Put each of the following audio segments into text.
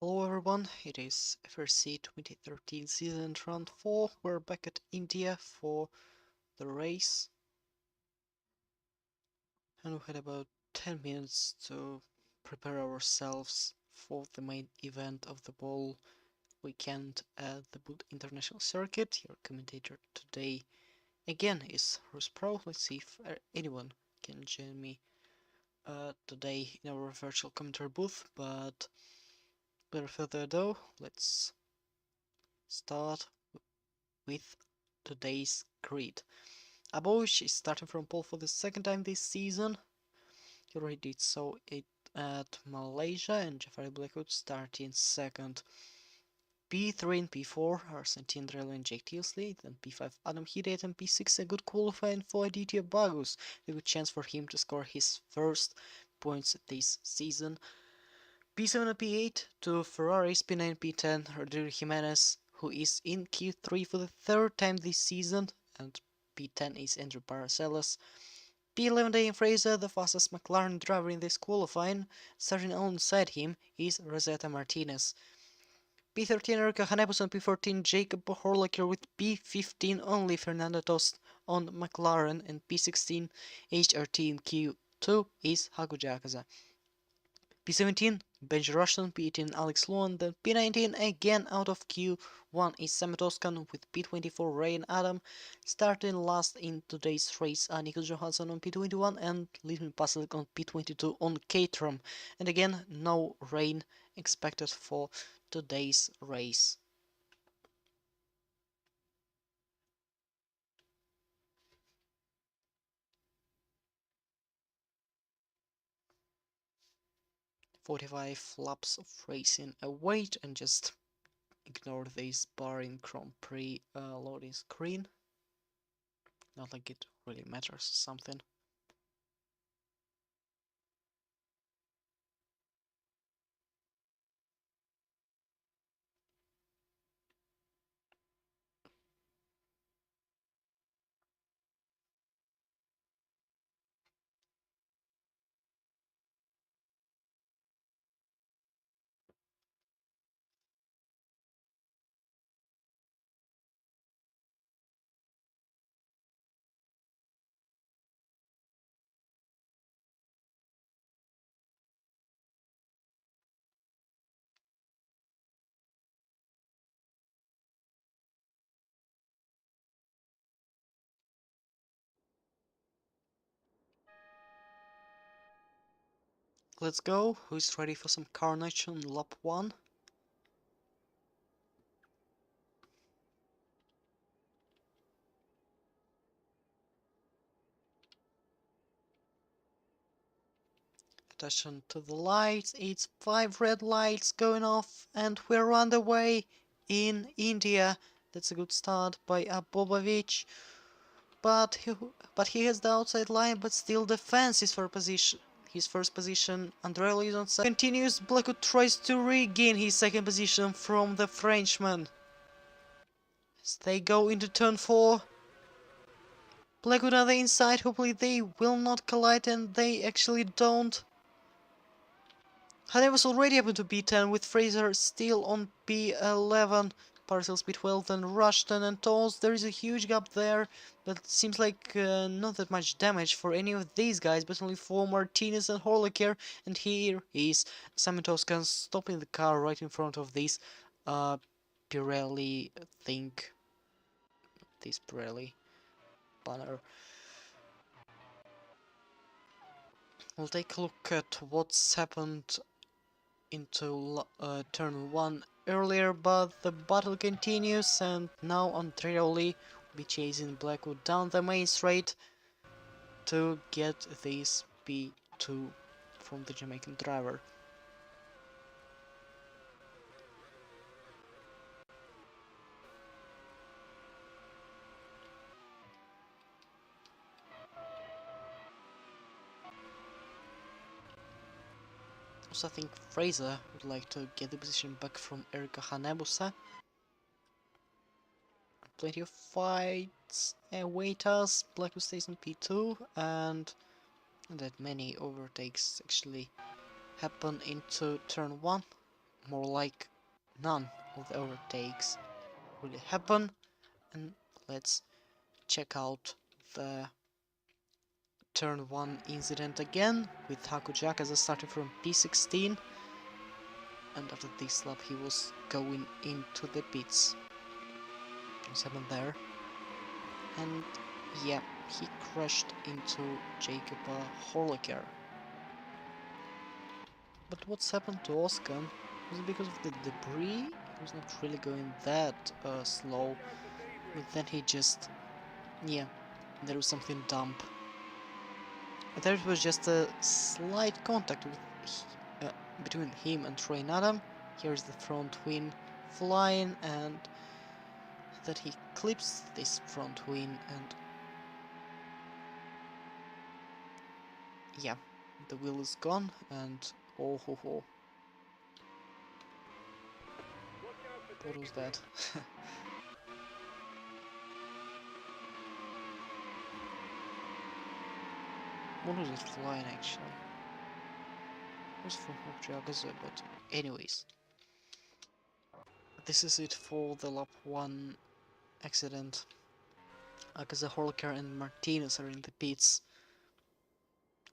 Hello everyone, it is FRC 2013 season round 4. We're back at India for the race. And we had about 10 minutes to prepare ourselves for the main event of the whole weekend at the Boot International Circuit. Your commentator today again is Rus Pro. Let's see if anyone can join me today in our virtual commentary booth, but without further ado, let's start with today's grid. Abosh is starting from pole for the second time this season. He already did so at Malaysia, and Jafari Blackwood starting second. P3 and P4 are Santi Andrello and Jake Tilsley, then P5 Adam Hidet, and P6 a good qualifying for Aditya Bagus, a good chance for him to score his first points this season. P7 and P8 to Ferraris, P9 and P10 Rodrigo Jimenez, who is in Q3 for the third time this season, and P10 is Andrew Paracelsus. P11 Dane Fraser, the fastest McLaren driver in this qualifying. Starting alongside him is Rosetta Martinez. P13 Erica Hanebus and P14 Jacob Horlacher, with P15 only Fernando Tost on McLaren, and P16 HRT in Q2 is Haku Jakaza. P17 Benji Rushton, P18 Alex Luan, then P19 again out of Q1 is Sam Toscan, with P24 Ray and Adam. Starting last in today's race are Nico Johansson on P21 and Litman Paslik on P22 on Caterham. And again, no rain expected for today's race. "45 laps of racing await," and just ignore this Bahrain Grand Prix loading screen. Not like it really matters or something. Let's go. Who's ready for some carnage on lap 1? Attention to the lights. It's 5 red lights going off, and we're on the way in India. That's a good start by Abobovich. But he has the outside line, but still defends his first position. Andrello is on side. Continues. Blackwood tries to regain his second position from the Frenchman. As they go into turn 4. Blackwood on the inside. Hopefully they will not collide, and they actually don't. Hane was already up into P10, with Fraser still on P11. Parcels P12, then Rushton and Tolls. There is a huge gap there, but it seems like not that much damage for any of these guys, but only for Martinez and Horlacher. And here is Simon Toscan stopping the car right in front of this Pirelli thing. This Pirelli banner. We'll take a look at what's happened into turn 1 earlier, but the battle continues, and now Andreoli will be chasing Blackwood down the main straight to get this P2 from the Jamaican driver. Also, I think Fraser would like to get the position back from Erika Hanebusa. Plenty of fights await us. Blackwood stays on P2, and that many overtakes actually happen into turn 1. more like none of the overtakes really happen. And let's check out the turn 1 incident again with Hakujakaza starting from P16, and after this lap he was going into the pits. What's happened there? And yeah, he crashed into Jacob Horlicker. But what's happened to Oskan? Was it because of the debris? He was not really going that slow, but then he just... yeah, there was something dumb. There was just a slight contact with between him and Troy Adam. Here's the front wing flying, and that he clips this front wing, and yeah, the wheel is gone, and oh ho ho. What was that? What was it flying actually? It was from Hokjagazu, but anyways. This is it for the lap 1 accident. Agaza, Horlicker and Martinez are in the pits.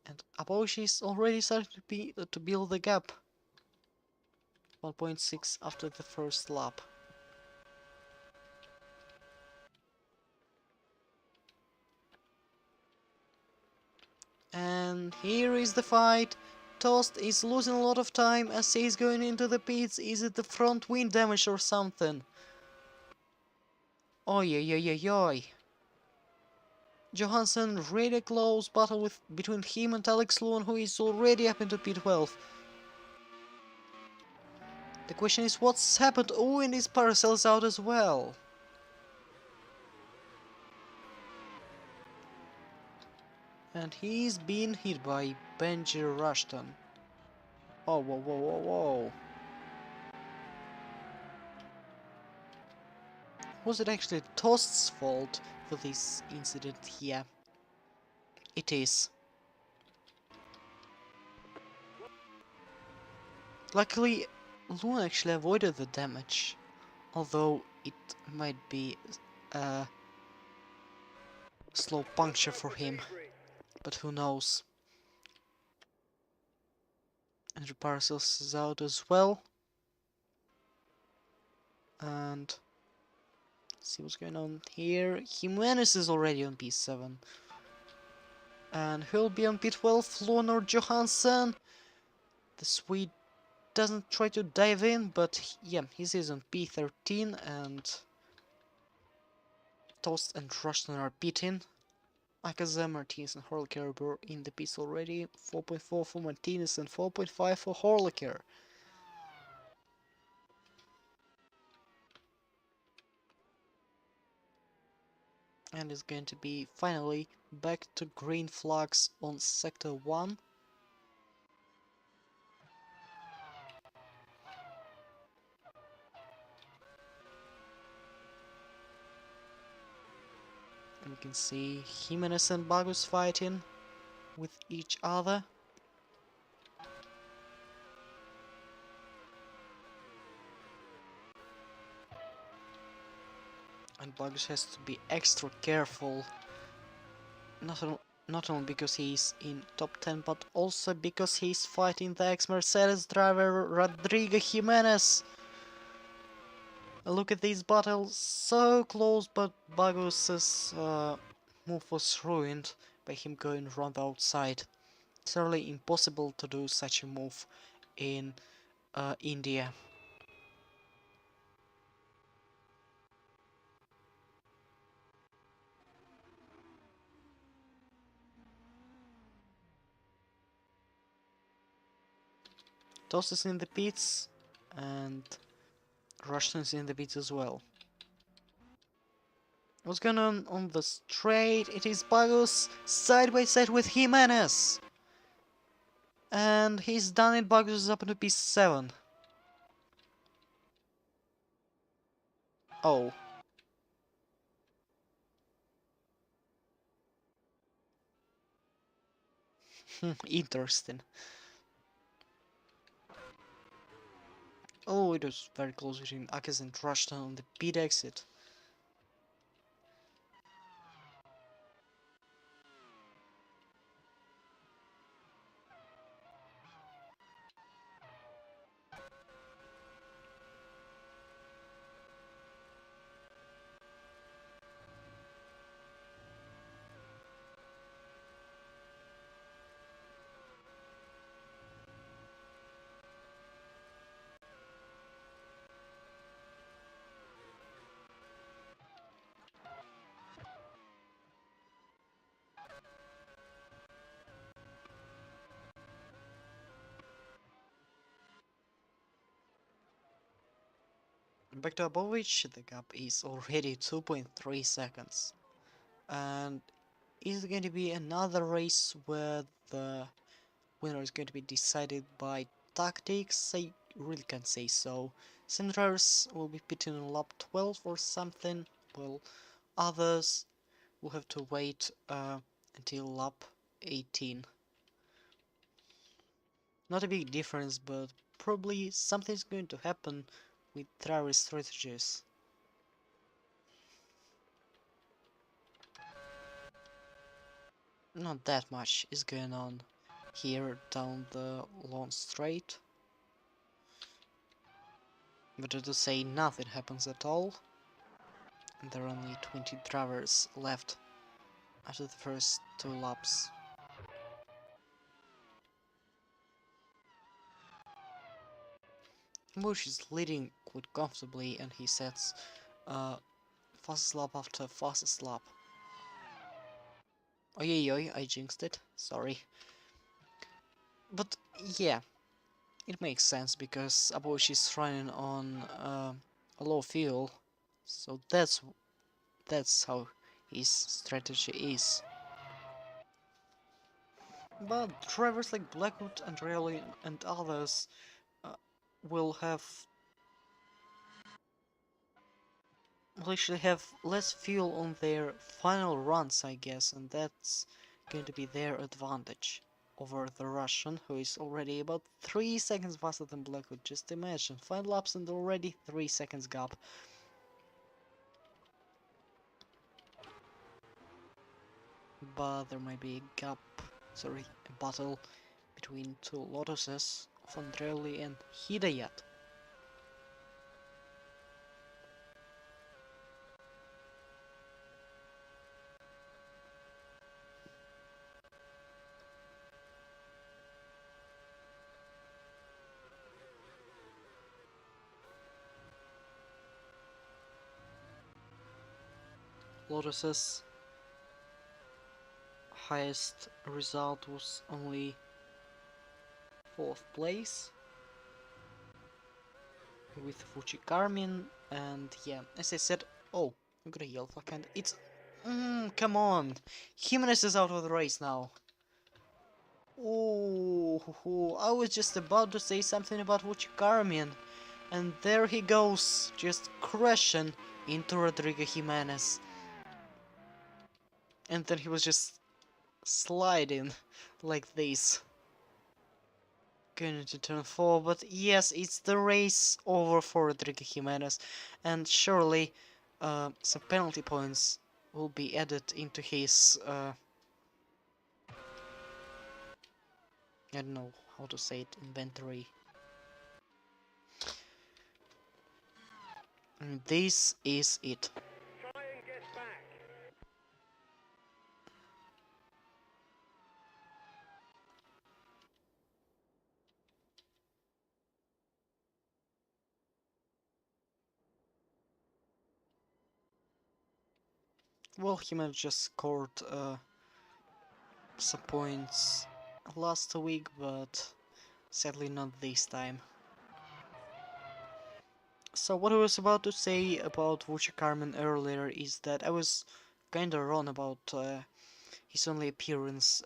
And Aboshi is already starting to build the gap. 1.6 after the first lap. And here is the fight. Toast is losing a lot of time as he's going into the pits. Is it the front wing damage or something? Oi, oi, oi, oi, oi. Johansson, really close battle between him and Alex Luan, who is already up into P12. The question is what's happened. Oh, and his Paracels out as well. And he's been hit by Benji Rushton. Oh, whoa, whoa, whoa, whoa. Was it actually Toast's fault for this incident here? It is. Luckily, Luan actually avoided the damage, although it might be a slow puncture for him, but who knows. And Paracels is out as well. And see what's going on here. Jimenez is already on P7. And who'll be on P12? Luan or Johansson? The Swede doesn't try to dive in, but yeah, he is on P13, and Toast and Rushton are beaten. Akaza, Martinez and Horlicker were in the pits already. 4.4 for Martinez and 4.5 for Horlicker. And it's going to be finally back to green flags on Sector 1. And we can see Jimenez and Bagus fighting with each other. And Bagus has to be extra careful, not only because he's in top 10, but also because he's fighting the ex-Mercedes driver Rodrigo Jimenez. Look at these battles, so close, but Bagus's move was ruined by him going round the outside. It's really impossible to do such a move in India. Toss is in the pits, and Rushton is in the pits as well. What's going on the straight? It is Bagus side by side with Jimenez. And he's done it. Bagus is up into P7. Oh. Interesting. Oh, it was very close between Akaz and Rushton on the pit exit. Back to Abovich, the gap is already 2.3 seconds. And is going to be another race where the winner is going to be decided by tactics? I really can't say so. Some drivers will be pitting on lap 12 or something, while others will have to wait until lap 18. Not a big difference, but probably something's going to happen with driver strategies. Not that much is going on here down the long straight. Better to say nothing happens at all. And there are only 20 drivers left after the first 2 laps. Bush is leading quite comfortably and he sets fastest lap after fastest lap. Oi, I jinxed it, sorry. But yeah, it makes sense because Abush is running on a low fuel, so that's how his strategy is. But drivers like Blackwood and Rayleigh and others will actually have less fuel on their final runs, I guess, and that's going to be their advantage over the Russian, who is already about 3 seconds faster than Blackwood. Just imagine, 5 laps and already 3 seconds gap. But there might be a battle between 2 Lotuses of Andrelli and Hidayat. Lotus's highest result was only 4th place with Fuji Carmin, and yeah, as I said, oh, I'm gonna yell fuck, and it's come on, Jimenez is out of the race now. Oh, I was just about to say something about Fuji Carmin, and there he goes, just crashing into Rodrigo Jimenez, and then he was just sliding like this. Going into turn 4, but yes, it's the race over for Rodrigo Jimenez, and surely some penalty points will be added into his I don't know how to say it, inventory. And this is it. Well, Jimenez just scored some points last week, but sadly not this time. So what I was about to say about Vuce Carmen earlier is that I was kinda wrong about his only appearance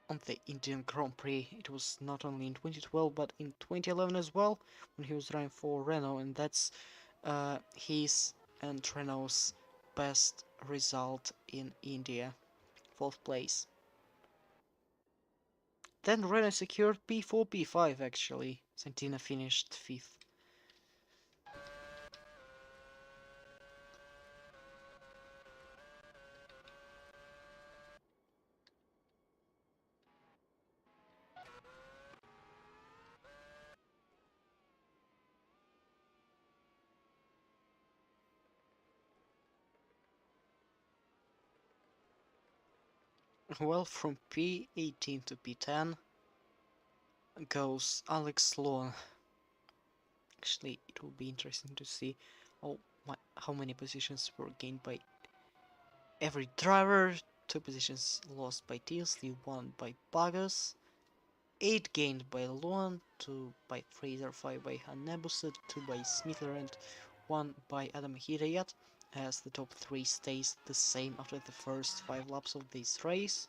on the Indian Grand Prix. It was not only in 2012 but in 2011 as well, when he was running for Renault, and that's his and Renault's best result in India, 4th place. Then Rena secured p4, p5 actually. Santina finished 5th. Well, from p18 to p10 goes Alex Sloan. Actually, it will be interesting to see how many positions were gained by every driver. 2 positions lost by Tilsley, 1 by Bagas, 8 gained by Luan, 2 by Fraser, 5 by Hanebusa, 2 by Smither, and 1 by Adam Hidayat, as the top 3 stays the same after the first 5 laps of this race.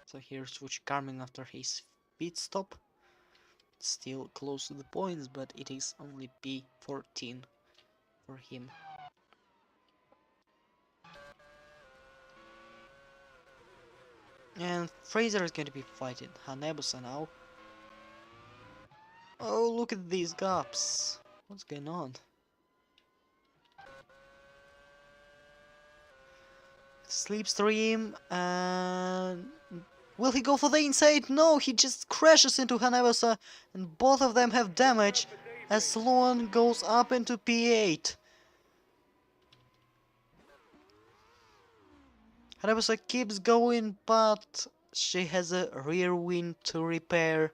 So here's Vuch Carmen after his pit stop. Still close to the points, but it is only P14 for him. And Fraser is going to be fighting Hanebusa now. Oh, look at these gaps. What's going on? Slipstream, and will he go for the inside? No, he just crashes into Hanebusa, and both of them have damage as Sloan goes up into P8. Hanebusa keeps going, but she has a rear wing to repair.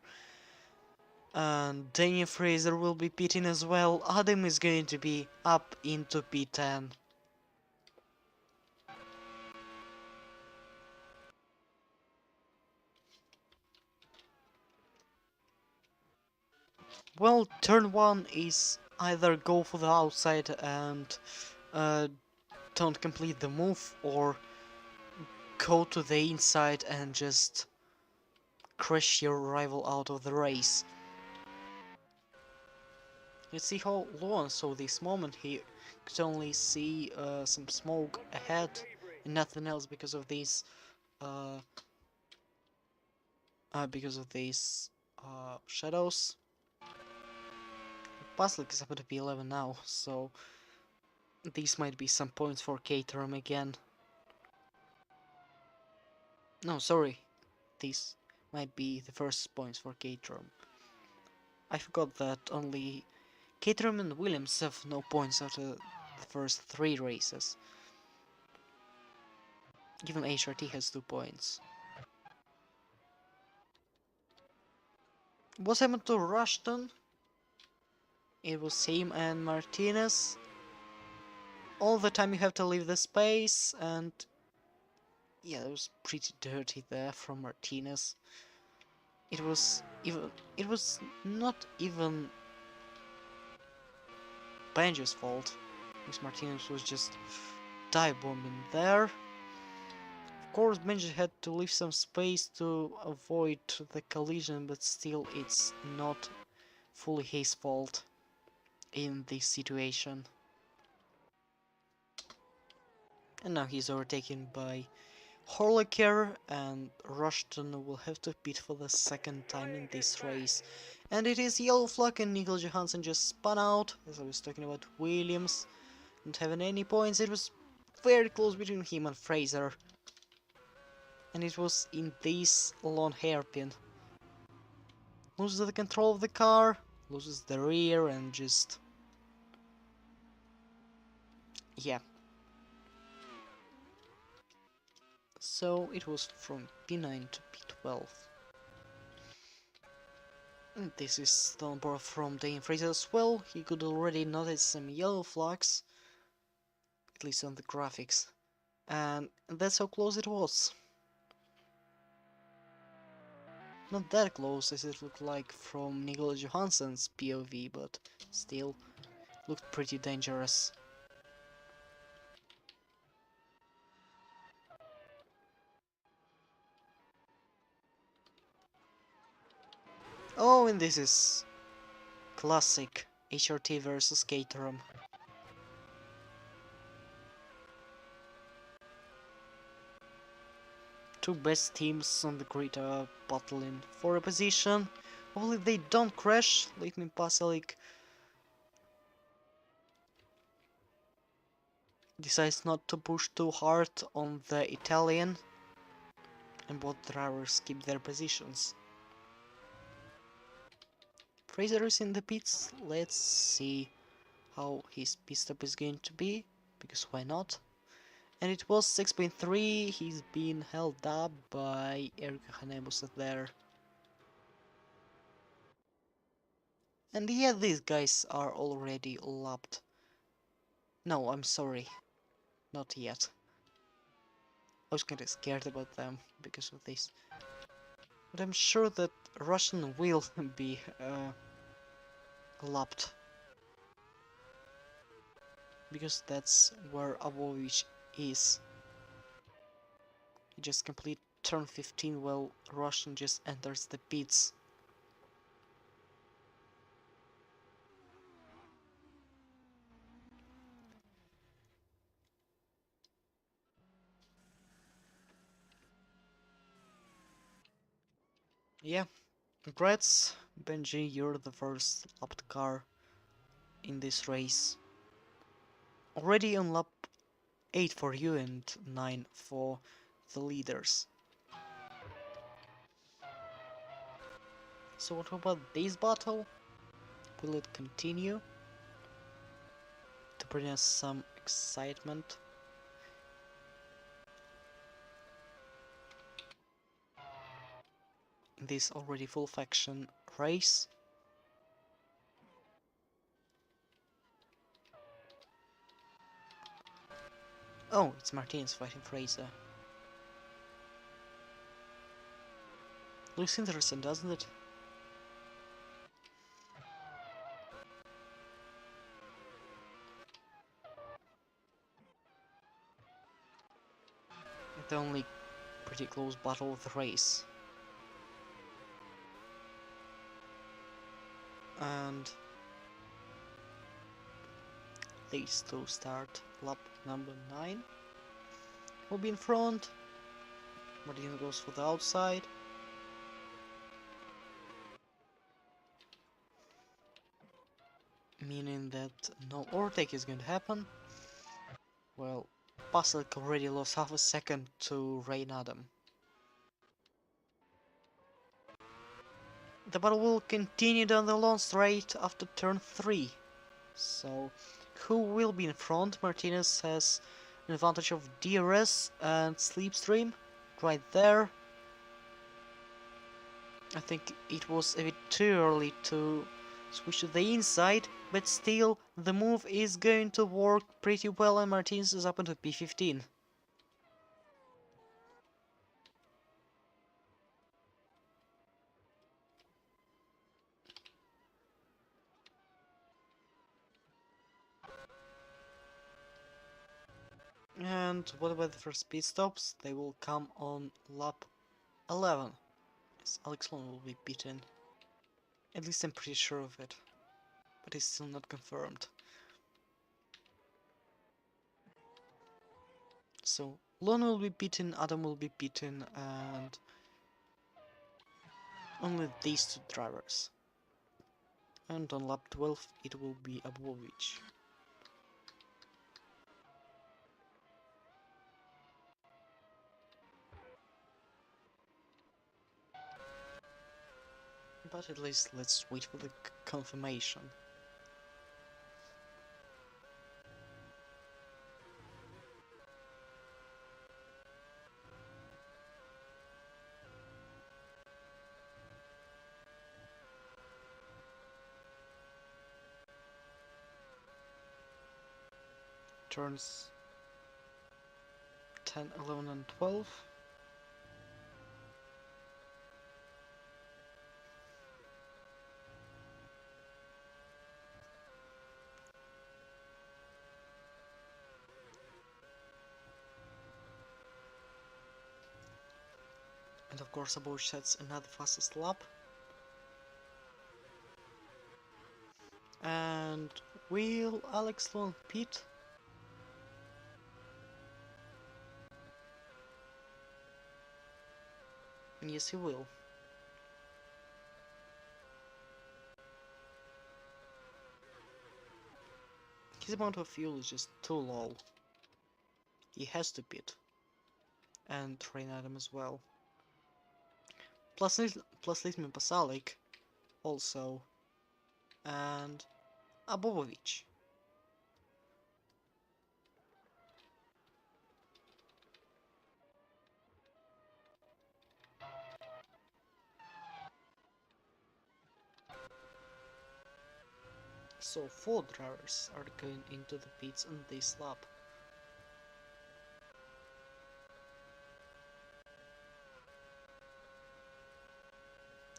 And Daniel Fraser will be pitting as well. Adam is going to be up into P10. Well, turn 1 is either go for the outside and don't complete the move, or go to the inside and just crash your rival out of the race. You see how Luan saw this moment. He could only see some smoke ahead and nothing else because of these shadows. Paslik is up to P11 now, so these might be some points for Caterham again. No, sorry, these might be the first points for Caterham. I forgot that only Caterham and Williams have no points after the first 3 races. Even HRT has 2 points. What happened to Rushton? It was him and Martinez. All the time you have to leave the space, and yeah, it was pretty dirty there from Martinez. It was not even Banjo's fault, because Martinez was just dive bombing there. Of course, Benji had to leave some space to avoid the collision, but still it's not fully his fault in this situation. And now he's overtaken by Horlicker, and Rushton will have to pit for the second time in this race. And it is yellow flag, and Nigel Johansson just spun out, as I was talking about Williams. Not having any points, it was very close between him and Fraser. And it was in this lone hairpin. Loses the control of the car, loses the rear, and just... yeah. So it was from P9 to P12. And this is the number from Dane Fraser as well. He could already notice some yellow flags, at least on the graphics. And that's how close it was. Not that close as it looked like from Nigel Johansson's POV, but still looked pretty dangerous. Oh, and this is classic HRT versus Caterham. Two best teams on the grid are battling for a position. Hopefully they don't crash. Lightning Pasalic decides not to push too hard on the Italian, and both drivers keep their positions. Fraser is in the pits. Let's see how his pit stop is going to be, because why not? And it was 6.3. He's been held up by Erika Hanemusa there. And yeah, these guys are already lapped. No, I'm sorry, not yet. I was kinda scared about them because of this. But I'm sure that Russian will be lapped. Because that's where Avovich is. He just complete turn 15 while Russian just enters the pits. Yeah, congrats, Benji, you're the first lapped car in this race. Already on lap 8 for you and 9 for the leaders. So what about this battle? Will it continue to bring us some excitement? In this already full faction race? Oh, it's Martinez fighting Fraser. Looks interesting, doesn't it? The only pretty close battle of the race. And these two start lap number 9. Will be in front. Martinez goes for the outside. Meaning that no overtake is going to happen. Well, Pasek already lost half a second to Rain Adam. The battle will continue down the long straight after turn 3. So, who will be in front? Martinez has an advantage of DRS and Slipstream right there. I think it was a bit too early to switch to the inside, but still the move is going to work pretty well and Martinez is up into P15. And what about the first pit stops? They will come on lap 11. Yes, Alex Long will be beaten. At least I'm pretty sure of it. But it's still not confirmed. So, Lon will be beaten, Adam will be beaten, and only these two drivers. And on lap 12 it will be Abovich. But at least let's wait for the confirmation. Turns 10, 11 and 12. And of course Abovich sets another fastest lap. And will Alex Long pit? And yes, he will. His amount of fuel is just too low. He has to pit. And train Adam as well. Plus Litman Pasalic also. And Abovovich. So 4 drivers are going into the pits on this lap.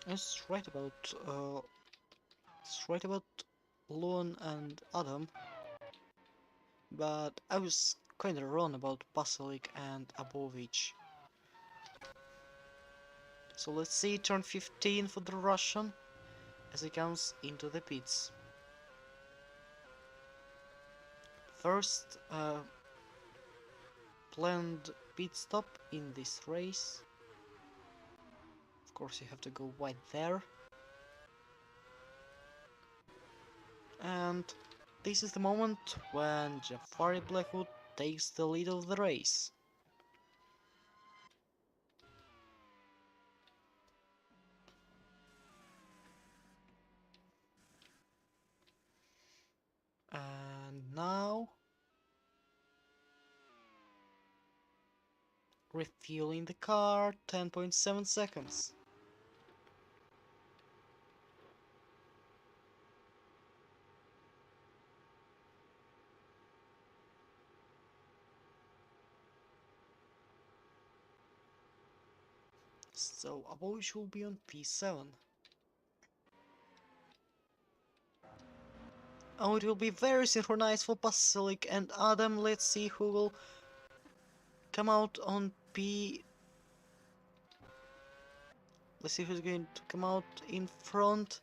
It's right about Luan and Adam, but I was kinda wrong about Pasalic and Abovich. So let's see turn 15 for the Russian as he comes into the pits. First planned pit stop in this race. Of course you have to go wide there. And this is the moment when Jafari Blackwood takes the lead of the race. And now refueling the car, 10.7 seconds. So Abovich will be on P7. Oh, it will be very synchronized for Pasilic and Adam. Let's see who will come out on P. Let's see who's going to come out in front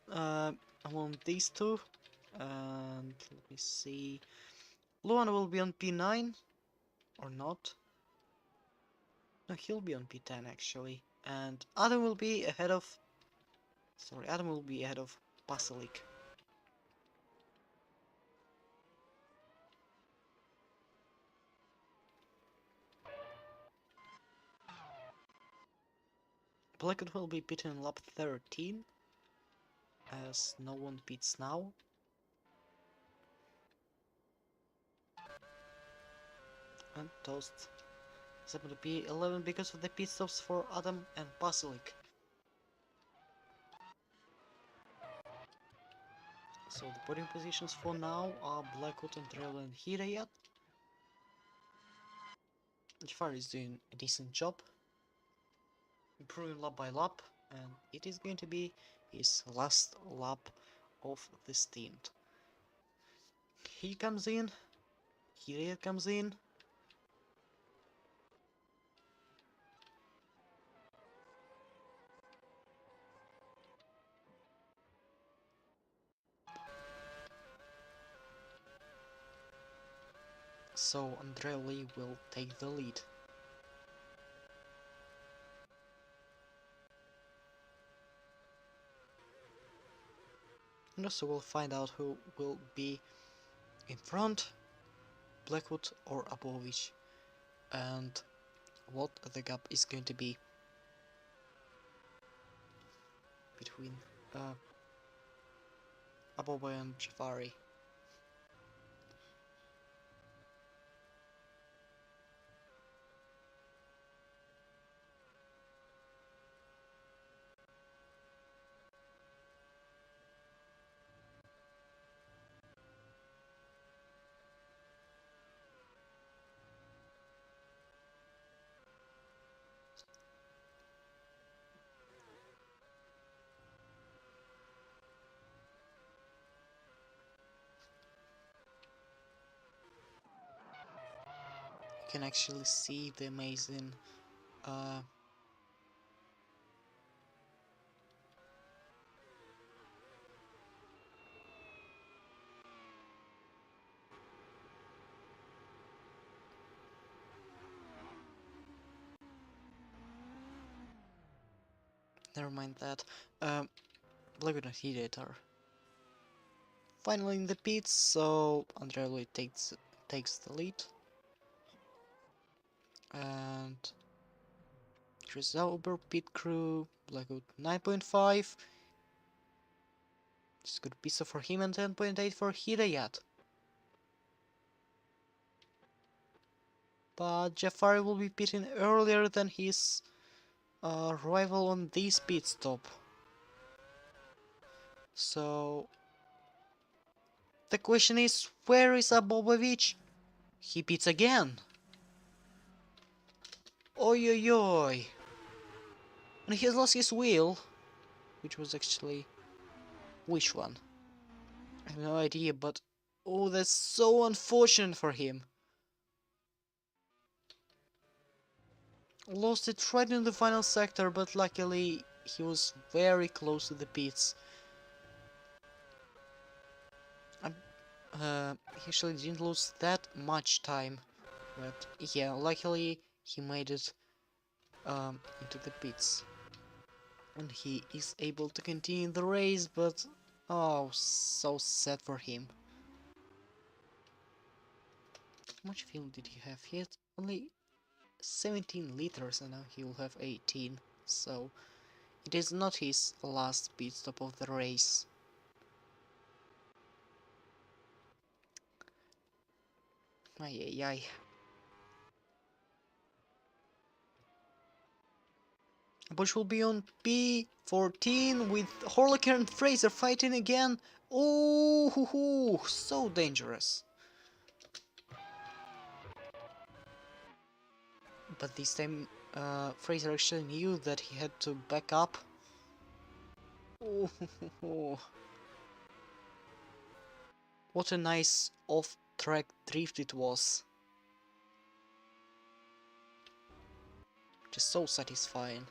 among these two. And let me see. Luan will be on P9 or not. No, he'll be on P10 actually. And Adam will be ahead of. Sorry, Adam will be ahead of Pasilic. Blackwood will be pitting in lap 13, as no one pits now. And Toast is able to be 11 because of the pit stops for Adam and Pasilic. So the podium positions for now are Blackwood, Andrello and Hirayat. Jafar is doing a decent job, improving lap by lap, and it is going to be his last lap of the stint. He comes in, Hirayat comes in. So Andrelli will take the lead. And also we'll find out who will be in front, Blackwood or Abovich, and what the gap is going to be between Abova and Jafari. You can actually see the amazing Never mind that. Blackwood and Heated are finally in the pits, so Andrea takes the lead. And Chris Zauber, pit crew, Blackwood 9.5. It's a good pizza for him and 10.8 for Hidayat. But Jafari will be pitting earlier than his rival on this pit stop. So the question is, where is Abobovich? He pits again. Oi oi oi. And he has lost his wheel. Which was actually... which one? I have no idea, but... oh, that's so unfortunate for him. Lost it right in the final sector, but luckily he was very close to the pits. He actually didn't lose that much time, but yeah, luckily he made it into the pits. And he is able to continue the race, but oh, so sad for him. How much fuel did he have? He had only 17 liters and now he will have 18, so it is not his last pit stop of the race. Ay ay ay. Bush will be on P14 with Horlicker and Fraser fighting again. Oh, so dangerous. But this time Fraser actually knew that he had to back up. Oh, what a nice off-track drift it was. Just so satisfying.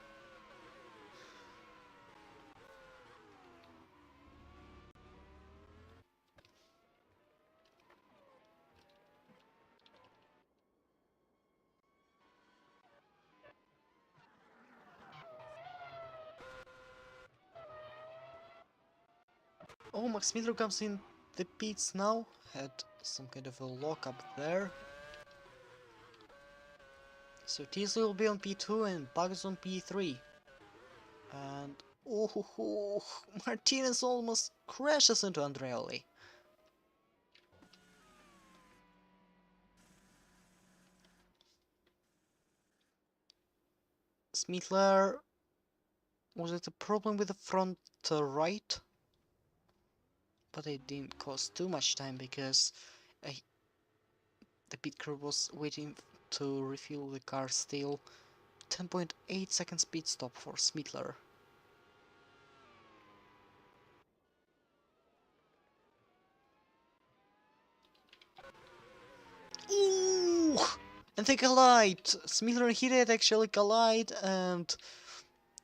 Oh, Max Miller comes in the pits now. Had some kind of a lockup there. So Teasley will be on P2 and Bugs on P3. And oh, Martinez almost crashes into Andreoli. Smitler, was it a problem with the front right? But it didn't cause too much time because the pit crew was waiting to refuel the car still. 10.8 seconds pit stop for Smitler. Ooh! And they collide! Smitler and Hidayat actually collide, and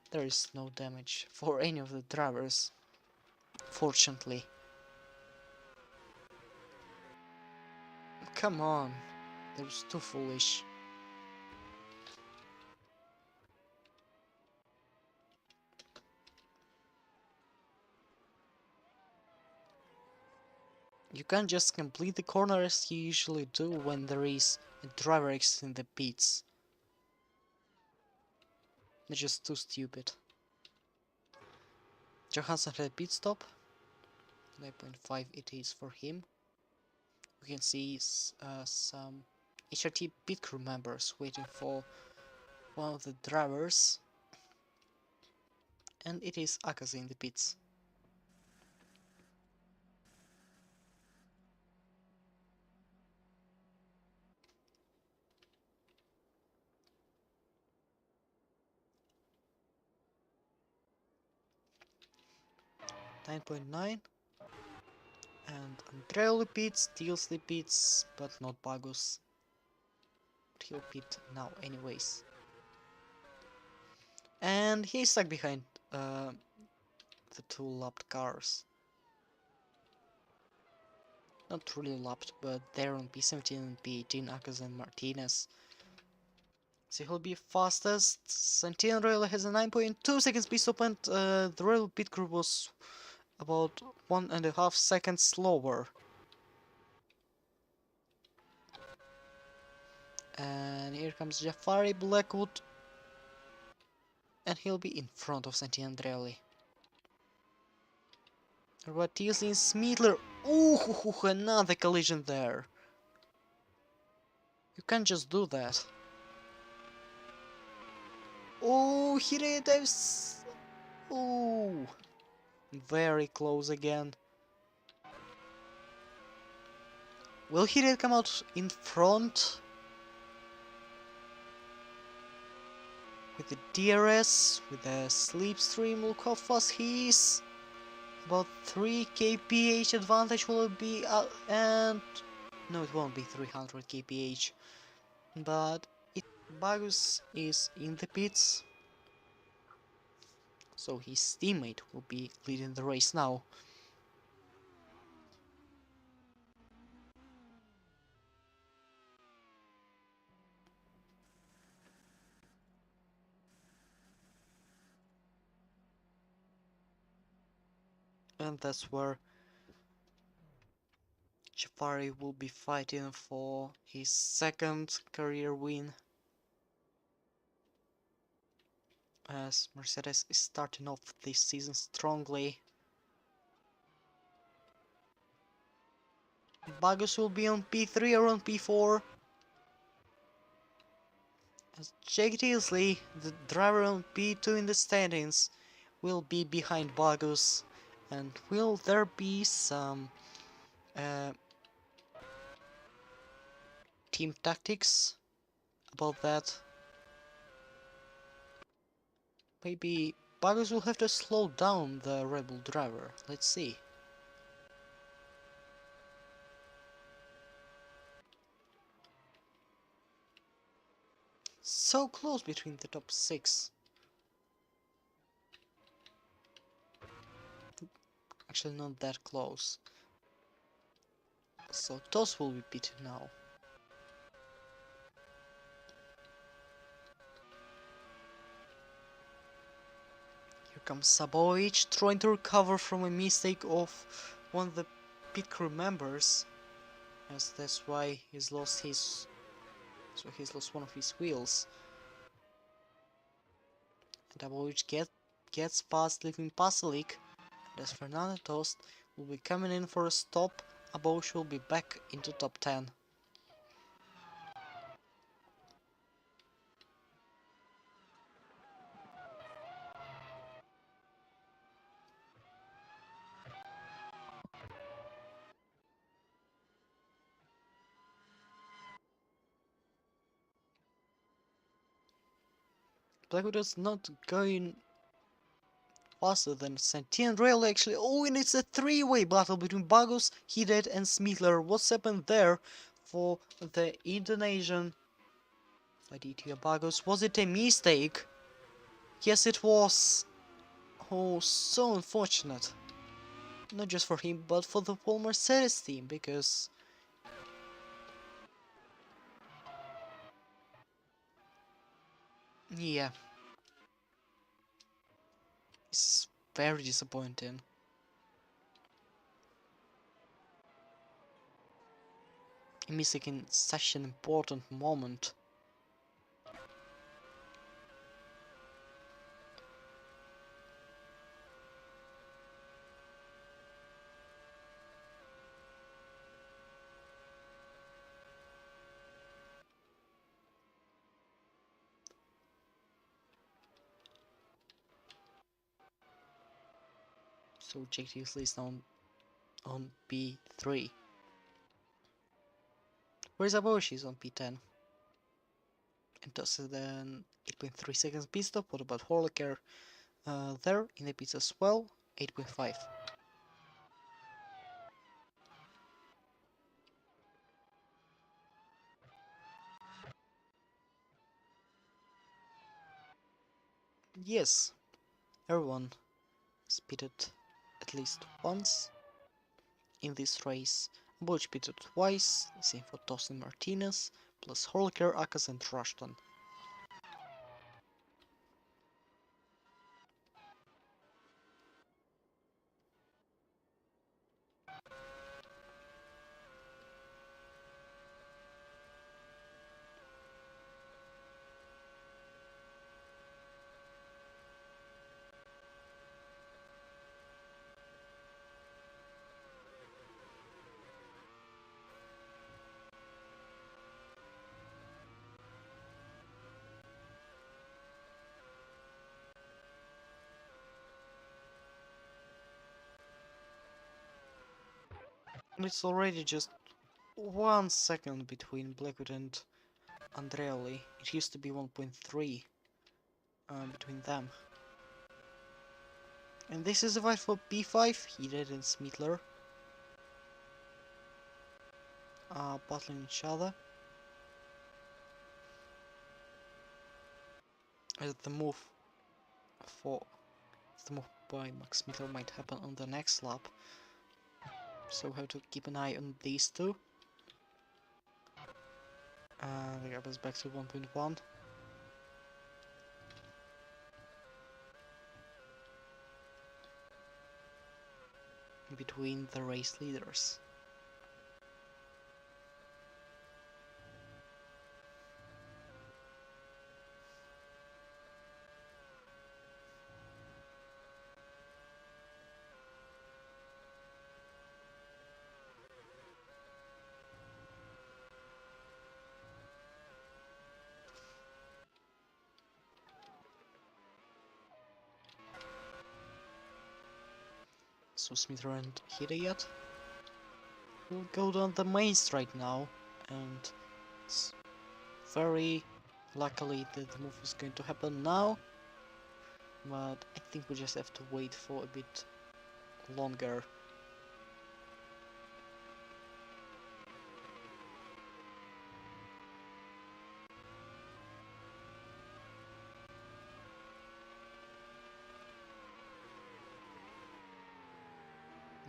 there is no damage for any of the drivers, fortunately. Come on, that was too foolish. You can't just complete the corner as you usually do when there is a driver exiting the pits. It's just too stupid. Johansson had a pit stop. 9.5 it is for him. We can see some HRT pit crew members waiting for one of the drivers. And it is Akaze in the pits. .9, and Andreoli pits, steals the pits, but not Bagus. He'll pit now anyways. And he's stuck behind the two lapped cars. Not truly lapped, but they're on P17 and P18, Akaze and Martinez. So he'll be fastest. Santino Rail has a 9.2 seconds speed stop, and the Rail pit crew was about 1.5 seconds slower. And here comes Jafari Blackwood, and he'll be in front of Santino Andreoli. Ratilsi and Smeetler. Ooh, another collision there. You can't just do that. Oh, he dives. Oh, very close again. Will he come out in front? With the DRS, with the slipstream, look how fast he is. About 3 kph advantage will it be, and no, it won't be 300 kph. But Bagus is in the pits, so his teammate will be leading the race now. And that's where Jafari will be fighting for his second career win, as Mercedes is starting off this season strongly. Bagus will be on P3 or on P4, as Jake Tilsley, the driver on P2 in the standings, will be behind Bagus. And will there be some team tactics about that? Maybe Bagus will have to slow down the Red Bull driver. Let's see. So close between the top 6. Actually, not that close. So Toss will be beaten now. Here comes Sabovic, trying to recover from a mistake of one of the pit crew members. Yes, that's why he's lost his... So he's lost one of his wheels. And Sabovic gets past, leaving Pasalic. And as Fernando Tost will be coming in for a stop, Abosh will be back into top 10. Blackwood is not going faster than Santino Rail actually. Oh, and it's a three-way battle between Bagus, Hidet and Smeetler. What's happened there for the Indonesian Aditya Bagus? Was it a mistake? Yes, it was. Oh, so unfortunate. Not just for him, but for the whole Mercedes team, because... yeah. It's very disappointing. Missing in such an important moment. So Jake Tinsley is now on P3. Whereas Aboshi is on P10. And thus then 8.3 seconds pit stop. What about Horlicker? There in the pits as well, 8.5. Yes, everyone has pitted at least once in this race. Boch pitted twice, same for Dawson Martinez, plus Horlicker, Akas and Rushton. It's already just 1 second between Blackwood and Andreoli. It used to be 1.3 between them. And this is a fight for b5, Heated and Smittler. Battling each other. As the move by Max Smittler might happen on the next lap. So we have to keep an eye on these two. The gap is back to 1.1. Between the race leaders. So Smittler and Hidayat will go down the main straight now, and it's very luckily that the move is going to happen now, but I think we just have to wait for a bit longer.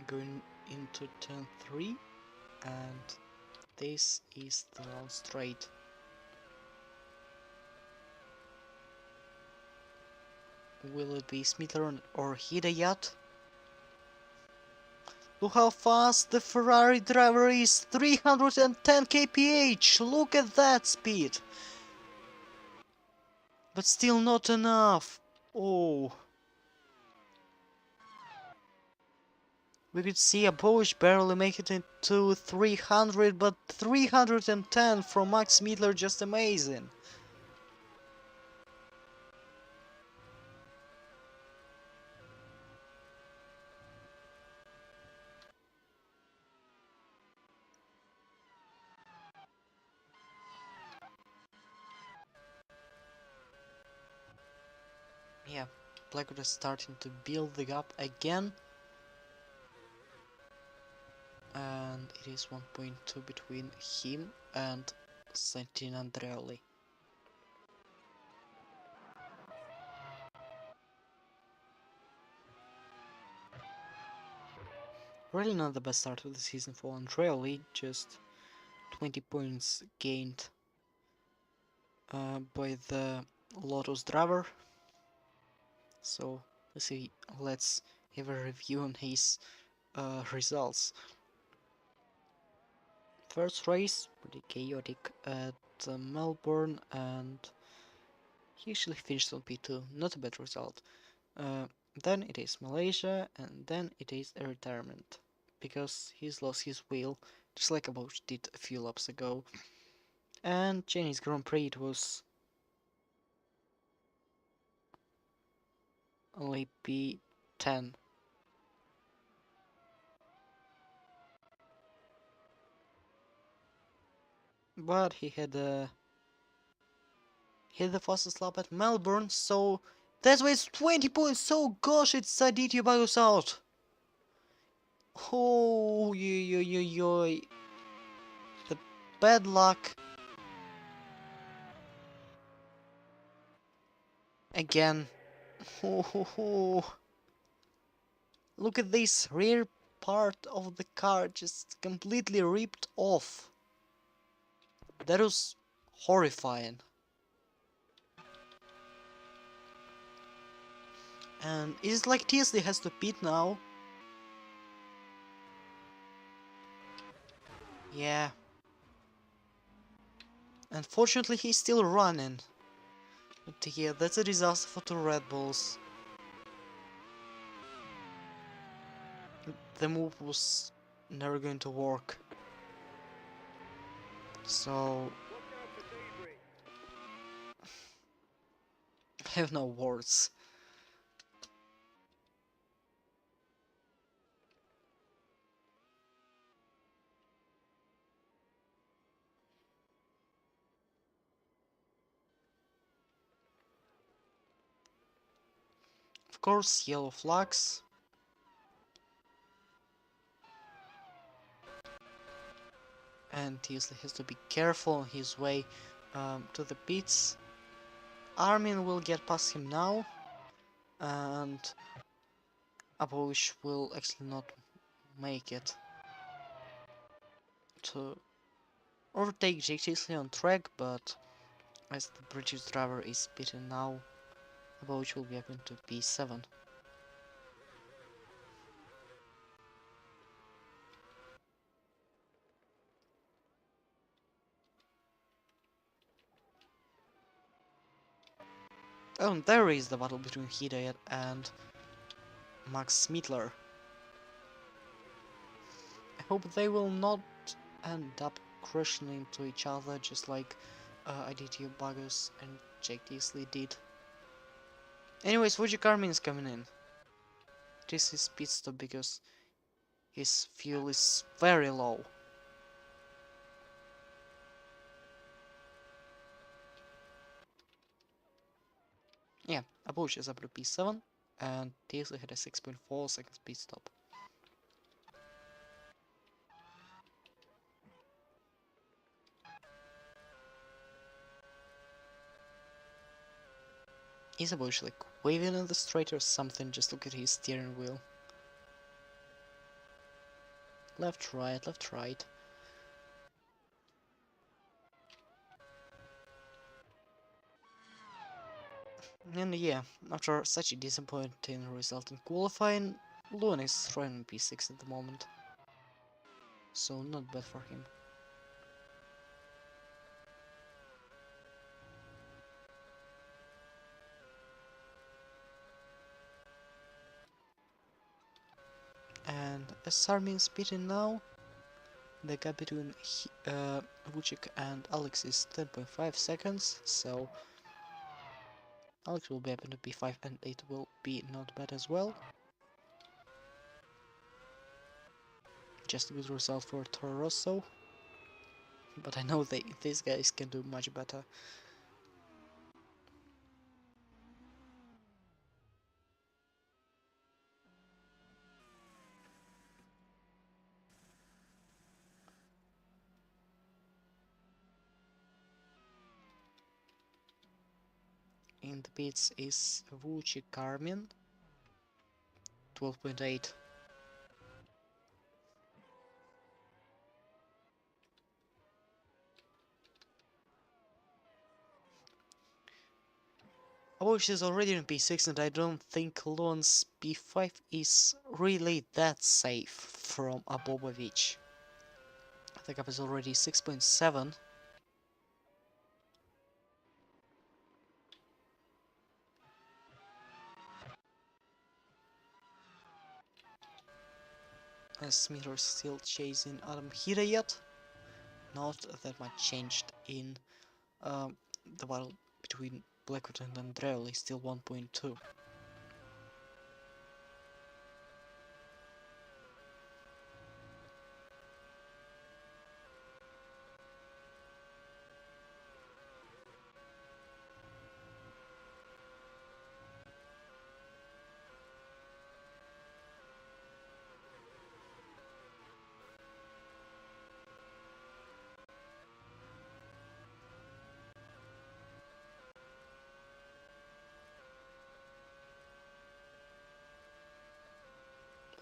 Going into turn 3, and this is the long straight. Will it be Smittler or Hidayat? Look how fast the Ferrari driver is! 310 kph! Look at that speed! But still not enough! Oh! We could see a Bosch barely make it into 300, but 310 from Max Smittler, just amazing! Yeah, Blackwood is starting to build the gap again. And it is 1.2 between him and Santin Andreoli. Really not the best start of the season for Andreoli, just 20 points gained by the Lotus driver. So let's have a review on his results. First race, pretty chaotic at Melbourne, and he actually finished on P2, not a bad result. Then it is Malaysia, and then it is a retirement, because he's lost his wheel, just like Bosch did a few laps ago. And Chinese Grand Prix, it was only P10. But he had the fastest lap at Melbourne, so that's why it's 20 points. So gosh, it's Aditya Bagos out. Oh, the bad luck again. Oh, look at this rear part of the car just completely ripped off. That was horrifying. And is it like TSD has to pit now? Yeah. Unfortunately, he's still running. But yeah, that's a disaster for the Red Bulls. The move was never going to work. So I have no words. Of course, yellow flags. And Teasley has to be careful on his way to the pits. Armin will get past him now, and Abovish will actually not make it to overtake Jake Teasley on track, but as the British driver is beaten now, Abovish will be up into P7. Oh, and there is the battle between Hidayat and Max Smittler. I hope they will not end up crashing into each other just like Aditya Bagus and Jake Teasley did. Anyways, Fuji Carmin is coming in. This is pit stop because his fuel is very low. Yeah, Abush is up to P7 and Teasley had a 6.4 seconds pit stop. Is Abush like waving in the straight or something? Just look at his steering wheel. Left, right, left, right. And yeah, after such a disappointing result in qualifying, Luan is running P6 at the moment. So not bad for him. And as Armin is beaten now, the gap between Vucic and Alex is 10.5 seconds, so Alex will be up into P5 and it will be not bad as well. Just a good result for Toro Rosso, but I know these guys can do much better. In the pits is Vucic Carmin, 12.8. Abovic is already in P6 and I don't think Luan's P5 is really that safe from Abovic. The gap is already 6.7. As Smithers is still chasing Adam Hidayat. Not that much changed in the battle between Blackwood and Andreoli, still 1.2.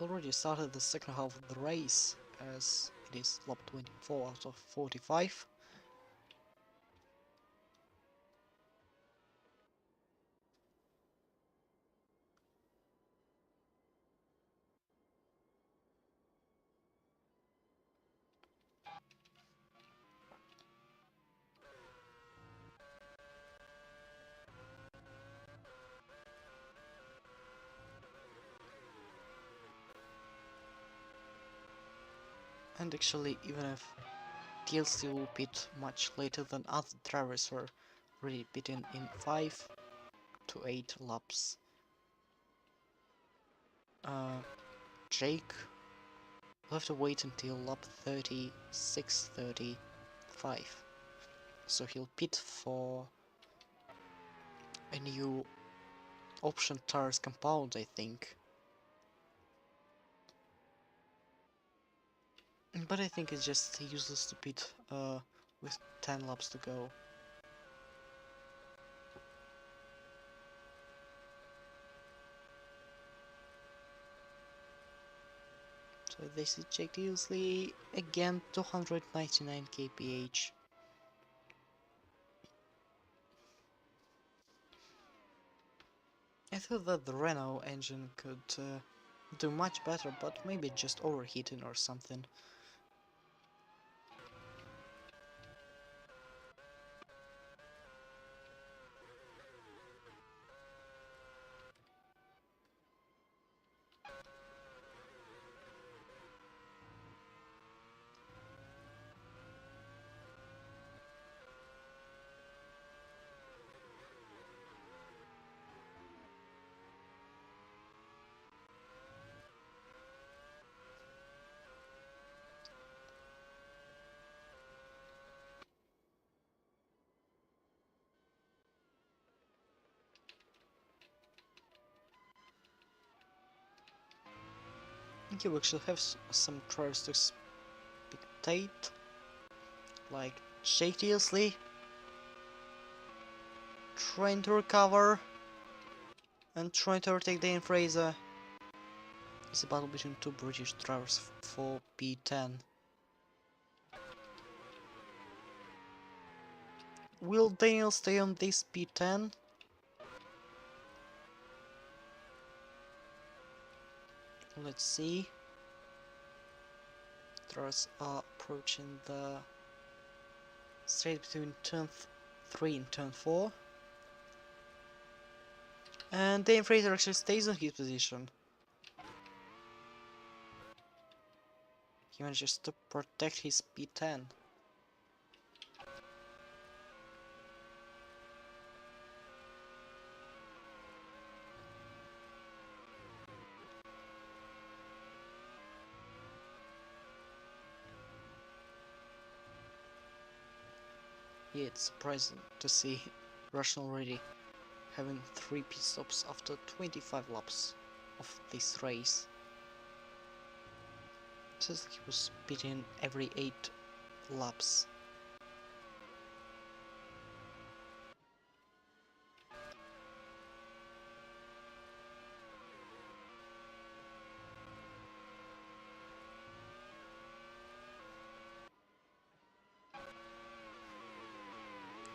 Already started the second half of the race, as it is lap 24 out of 45. And actually, even if TLC will pit much later than other drivers were really pitting in 5 to 8 laps. Jake will have to wait until lap 36, 35. So he'll pit for a new option tires compound, I think. But I think it's just useless to pit with 10 laps to go. So this is checked easily. Again, 299 kph. I thought that the Renault engine could do much better, but maybe just overheating or something. Okay, we actually have some drivers to spectate, like shakelessly trying to recover and trying to overtake Dane Fraser. It's a battle between two British drivers for P10. Will Daniel stay on this P10? Let's see. Drivers are approaching the straight between turn 3 and turn 4. And Dane Fraser actually stays on his position. He manages to protect his P10. Yeah, it's surprising to see Russian already having 3 pit stops after 25 laps of this race. It says he was pitting every 8 laps.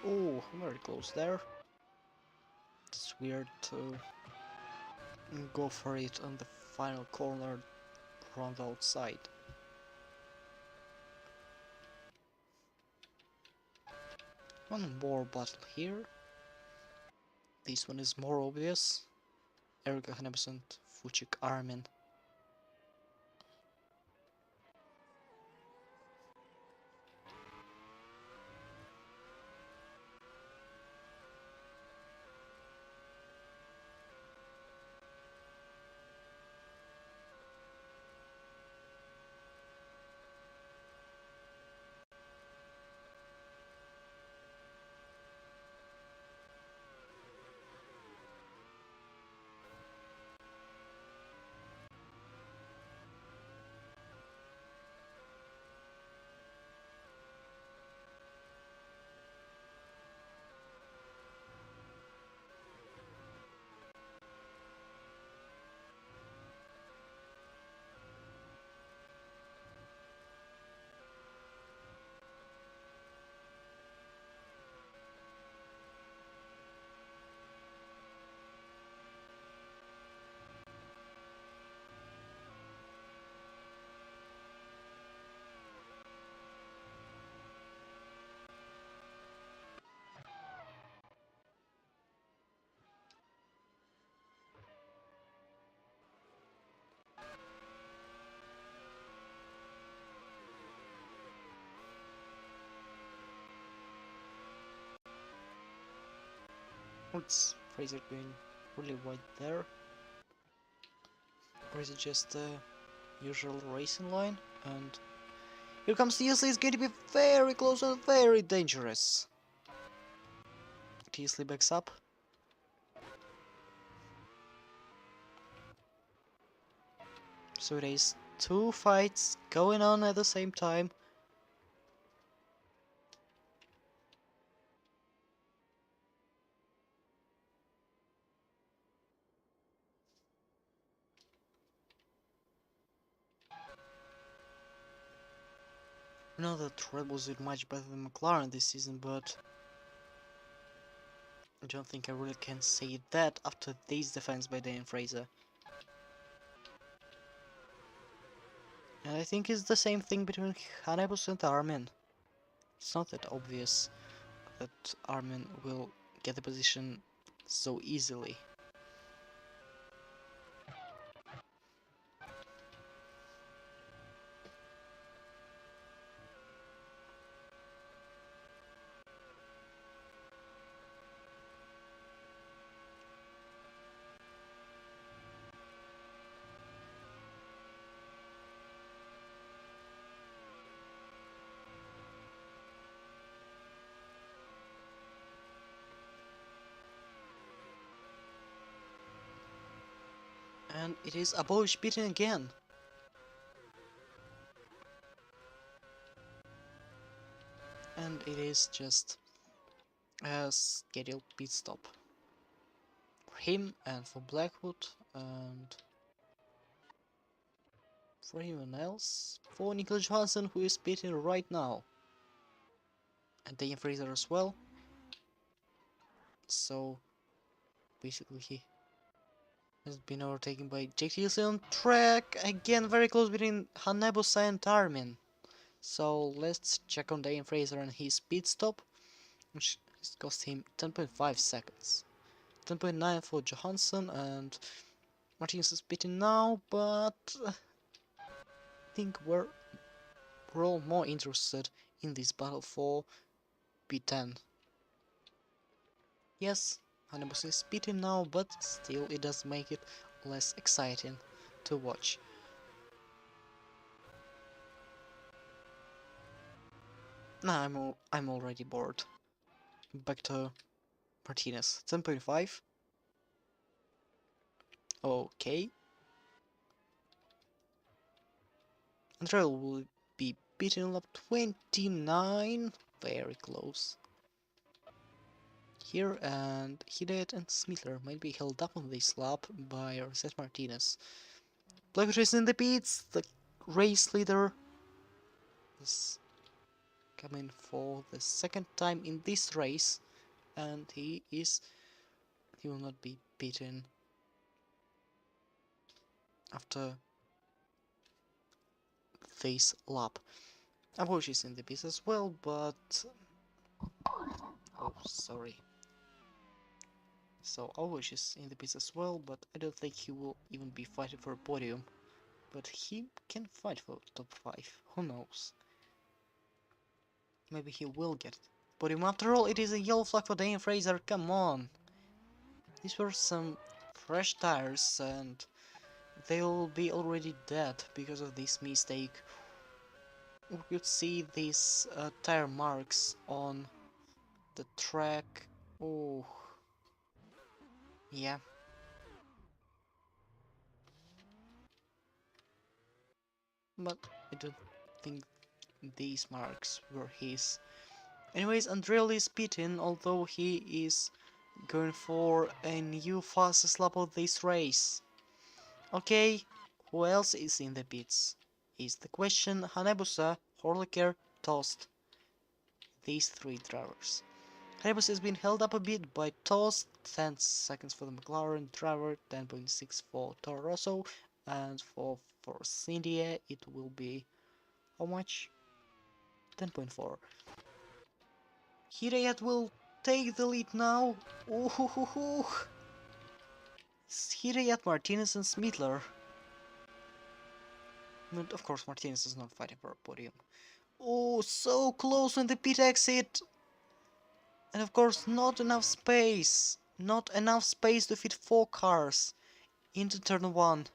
Oh, very close there. It's weird to go for it on the final corner around the outside. One more battle here. This one is more obvious. Erika 100%, Fuchik Armin. What's Fraser going really wide there? Or is it just the usual racing line? And here comes Teasley, it's going to be very close and very dangerous. Teasley backs up. So it is two fights going on at the same time. I know that Red Bulls did much better than McLaren this season, but I don't think I really can say that after this defense by Daniel Fraser. And I think it's the same thing between Hanebus and Armin. It's not that obvious that Armin will get the position so easily. And it is Abovic beaten again. And it is just a scheduled pit stop for him and for Blackwood and for anyone else. For Nicola Johansson, who is pitting right now. And Daniel Fraser as well. So basically he has been overtaken by Jake Tilsley on track. Again, very close between Hanebusa and Armin. So let's check on Daniel Fraser and his pit stop, which has cost him 10.5 seconds. 10.9 for Johansson, and Martinez is pitting now, but I think we're all more interested in this battle for P10. Yes, Hanebusa is pitting now, but still it does make it less exciting to watch. Nah, I'm already bored. Back to Martinez. 10.5. Okay. Andrell will be beaten lap 29. Very close. Here, and Hidayat and Smithler might be held up on this lap by Rosette Martinez. Blackwood is in the pits. The race leader is coming for the second time in this race, and he will not be beaten after this lap. Abovic is in the pits as well, but oh, sorry. So Abovic is in the pits as well, but I don't think he will even be fighting for a podium. But he can fight for top 5, who knows? Maybe he will get podium. After all, it is a yellow flag for Daniel Fraser, come on! These were some fresh tires and they will be already dead because of this mistake. We could see these tire marks on the track. Oh, yeah. But I don't think these marks were his. Anyways, Andreoli is beaten, although he is going for a new fastest lap of this race. Okay, who else is in the pits? Is the question. Hanebusa, Horlicker, Tost. These three drivers. Hanebusa has been held up a bit by Tost, 10 seconds for the McLaren driver, 10.6 for Toro Rosso, and for Force India it will be how much? 10.4. Hidayat will take the lead now. Ooh, it's Hidayat, Martinez and Smidler. But of course Martinez is not fighting for a podium. Oh, so close on the pit exit! And of course not enough space. Not enough space to fit 4 cars into turn 1.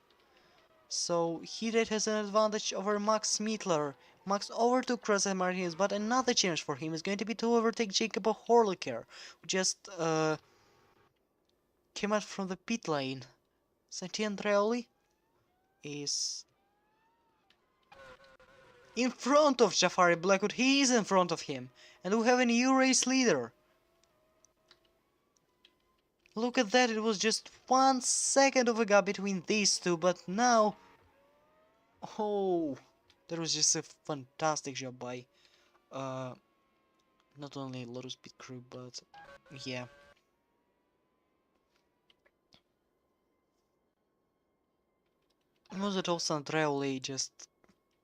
So Hidayat has an advantage over Max Smidler. Max overtook Rosette Martinez, but another challenge for him is going to be to overtake Jacob Horlicker, who just came out from the pit lane. Santi Andreoli is In front of Jafari Blackwood, he is in front of him. And we have a new race leader. Look at that, it was just 1 second of a gap between these two, but now... Oh, that was just a fantastic job by not only Lotus Pit crew, but yeah. Was it also Andreoli just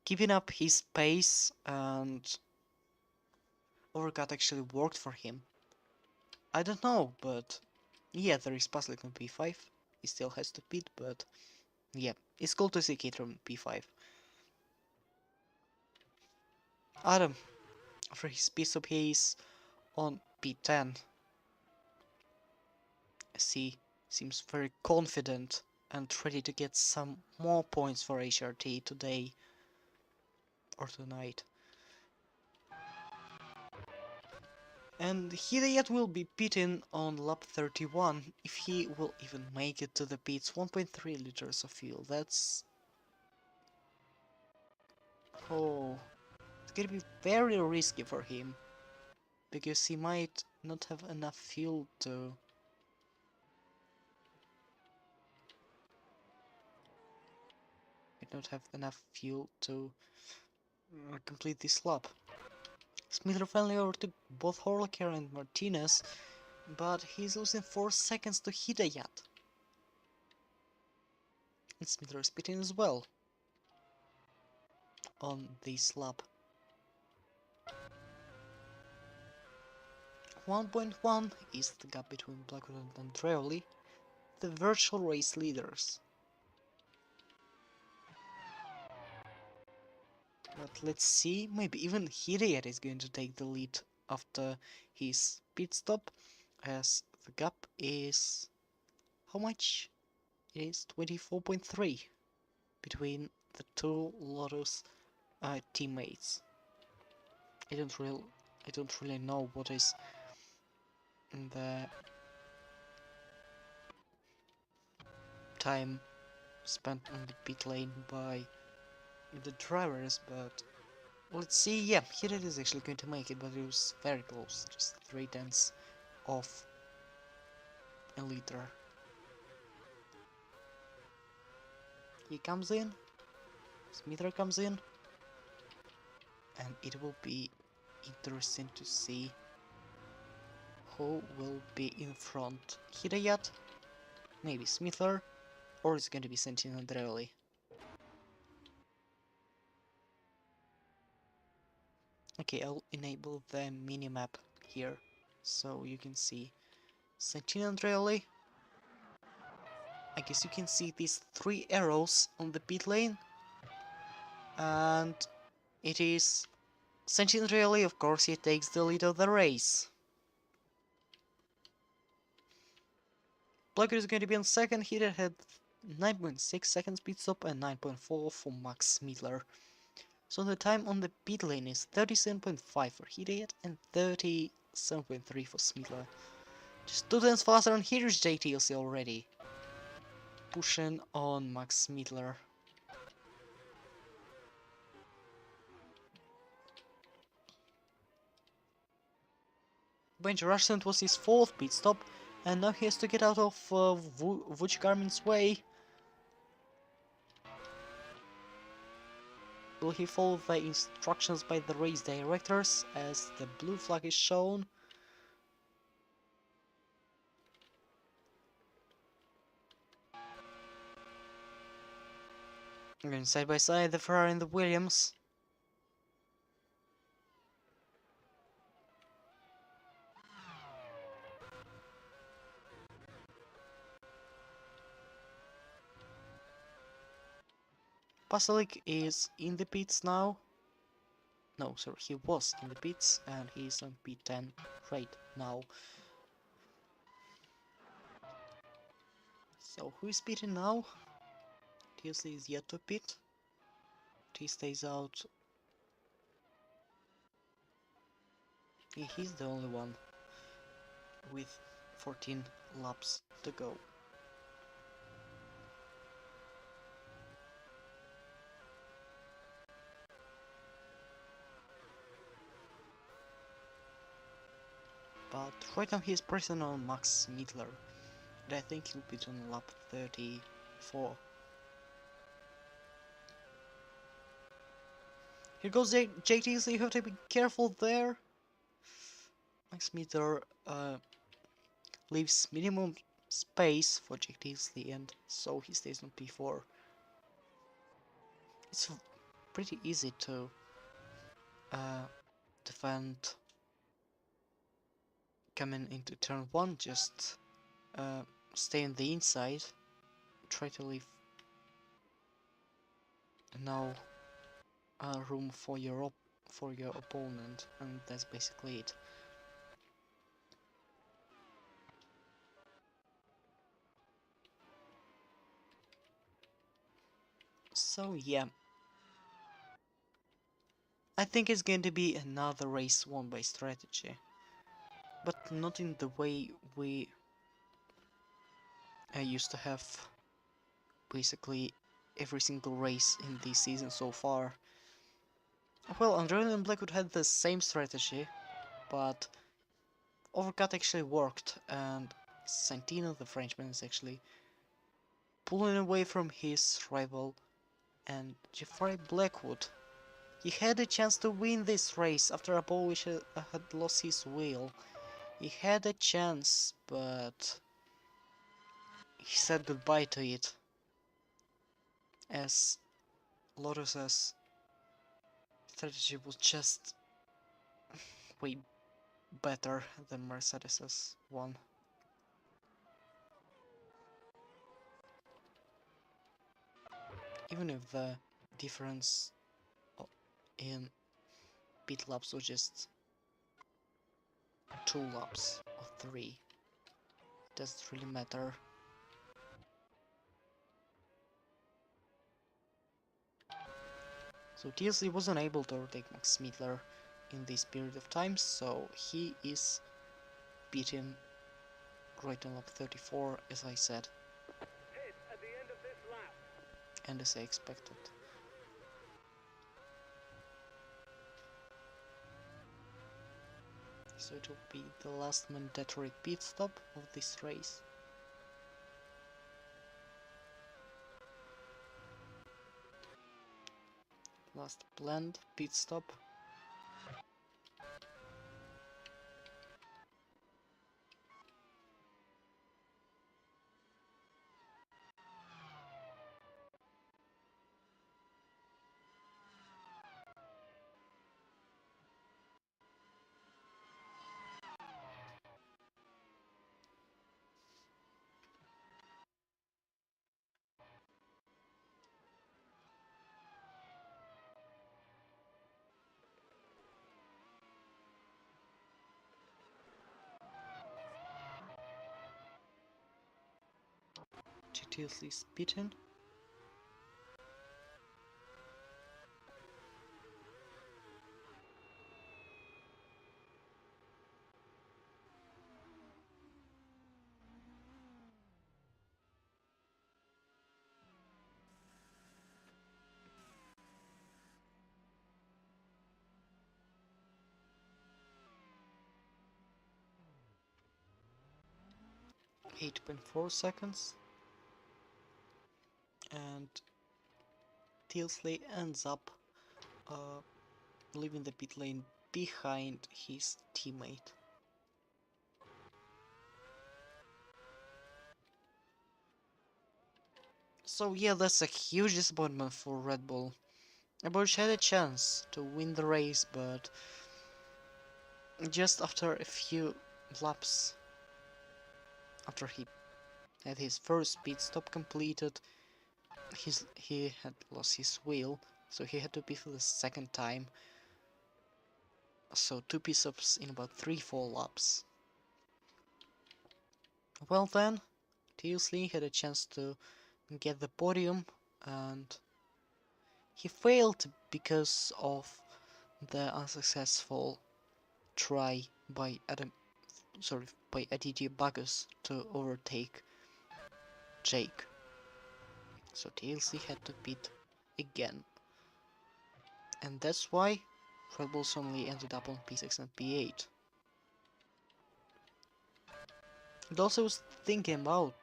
keeping up his pace, and overcut actually worked for him? I don't know, but yeah, there is Paslik on P5. He still has to pit, but yeah, it's cool to see Cater on P5. Adam, after his piece of pace on P10, he seems very confident and ready to get some more points for HRT today or tonight. And Hidayat will be pitting on lap 31 if he will even make it to the pits. 1.3 liters of fuel, that's... Oh, it's gonna be very risky for him, because he might not have enough fuel to... complete this lap. Smither finally overtook both Horlaker and Martinez, but he's losing 4 seconds to Hidayat. And Smither is pitting as well on this lap. 1.1 is the gap between Blackwood and Andreoli, the virtual race leaders. But let's see, maybe even Hidayat is going to take the lead after his pit stop, as the gap is... how much? It is 24.3 between the two Lotus teammates. I don't really know what is the time spent on the pit lane by the drivers, but let's see. Yeah, Hidayat is actually going to make it, but it was very close, just 3/10 off a liter. He comes in, Smither comes in, and it will be interesting to see who will be in front. Hidayat, maybe Smither, or it's going to be Sentinel Andreoli. Okay, I'll enable the minimap here, so you can see Sentinel Andreoli. I guess you can see these 3 arrows on the pit lane, and it is Sentinel Andreoli, of course. He takes the lead of the race. Blackwood is going to be on second. He had 9.6 seconds pit stop and 9.4 for Max Midler. So the time on the pit lane is 37.5 for Hidayat and 37.3 for Smidler. Just 2 tenths faster, and here's JTLC already pushing on Max Midler. Benji Rushland was his 4th pit stop, and now he has to get out of Vuj Garmin's way. Will he follow the instructions by the race directors, as the blue flag is shown? Going side by side, the Ferrari and the Williams. Pasalic is in the pits now. No, sorry, he was in the pits, and he's on P10 right now. So who is pitting now? TLC is yet to pit. He stays out. Yeah, he's the only one with 14 laps to go. but right now he's pressing on Max Mittler, and I think he'll be on lap 34. Here goes JT, so you have to be careful there. Max Mittler leaves minimum space for JT, and so he stays on P4. It's pretty easy to defend coming into turn 1, just stay on the inside, try to leave no room for your opponent, and that's basically it. So yeah, I think it's going to be another race won by strategy, but not in the way we used to have basically every single race in this season so far. Well, Android and Blackwood had the same strategy, but Overcut actually worked, and Santino, the Frenchman, is actually pulling away from his rival, and Jeffrey Blackwood. He had a chance to win this race after Apollo had lost his wheel. He had a chance, but he said goodbye to it, as Lotus's strategy was just way better than Mercedes's one. Even if the difference in pit laps was just 2 laps or 3, it doesn't really matter. So TLC wasn't able to overtake Max Mittler in this period of time, so he is beaten right on lap 34, as I said, and as I expected. So it will be the last mandatory pit stop of this race. Last planned pit stop. GTLC is beaten. .4 seconds, and Tilsley ends up leaving the pit lane behind his teammate. So yeah, that's a huge disappointment for Red Bull. Bush had a chance to win the race, but just after a few laps after he had his first pit stop completed, he had lost his wheel, so he had to pit for the second time. So 2 pit stops in about 3-4 laps. Well then, Teasley had a chance to get the podium, and he failed because of the unsuccessful try by Aditya Bagus to overtake Jake. So TLC had to pit again. And that's why Red Bulls only ended up on P6 and P8. And also was thinking about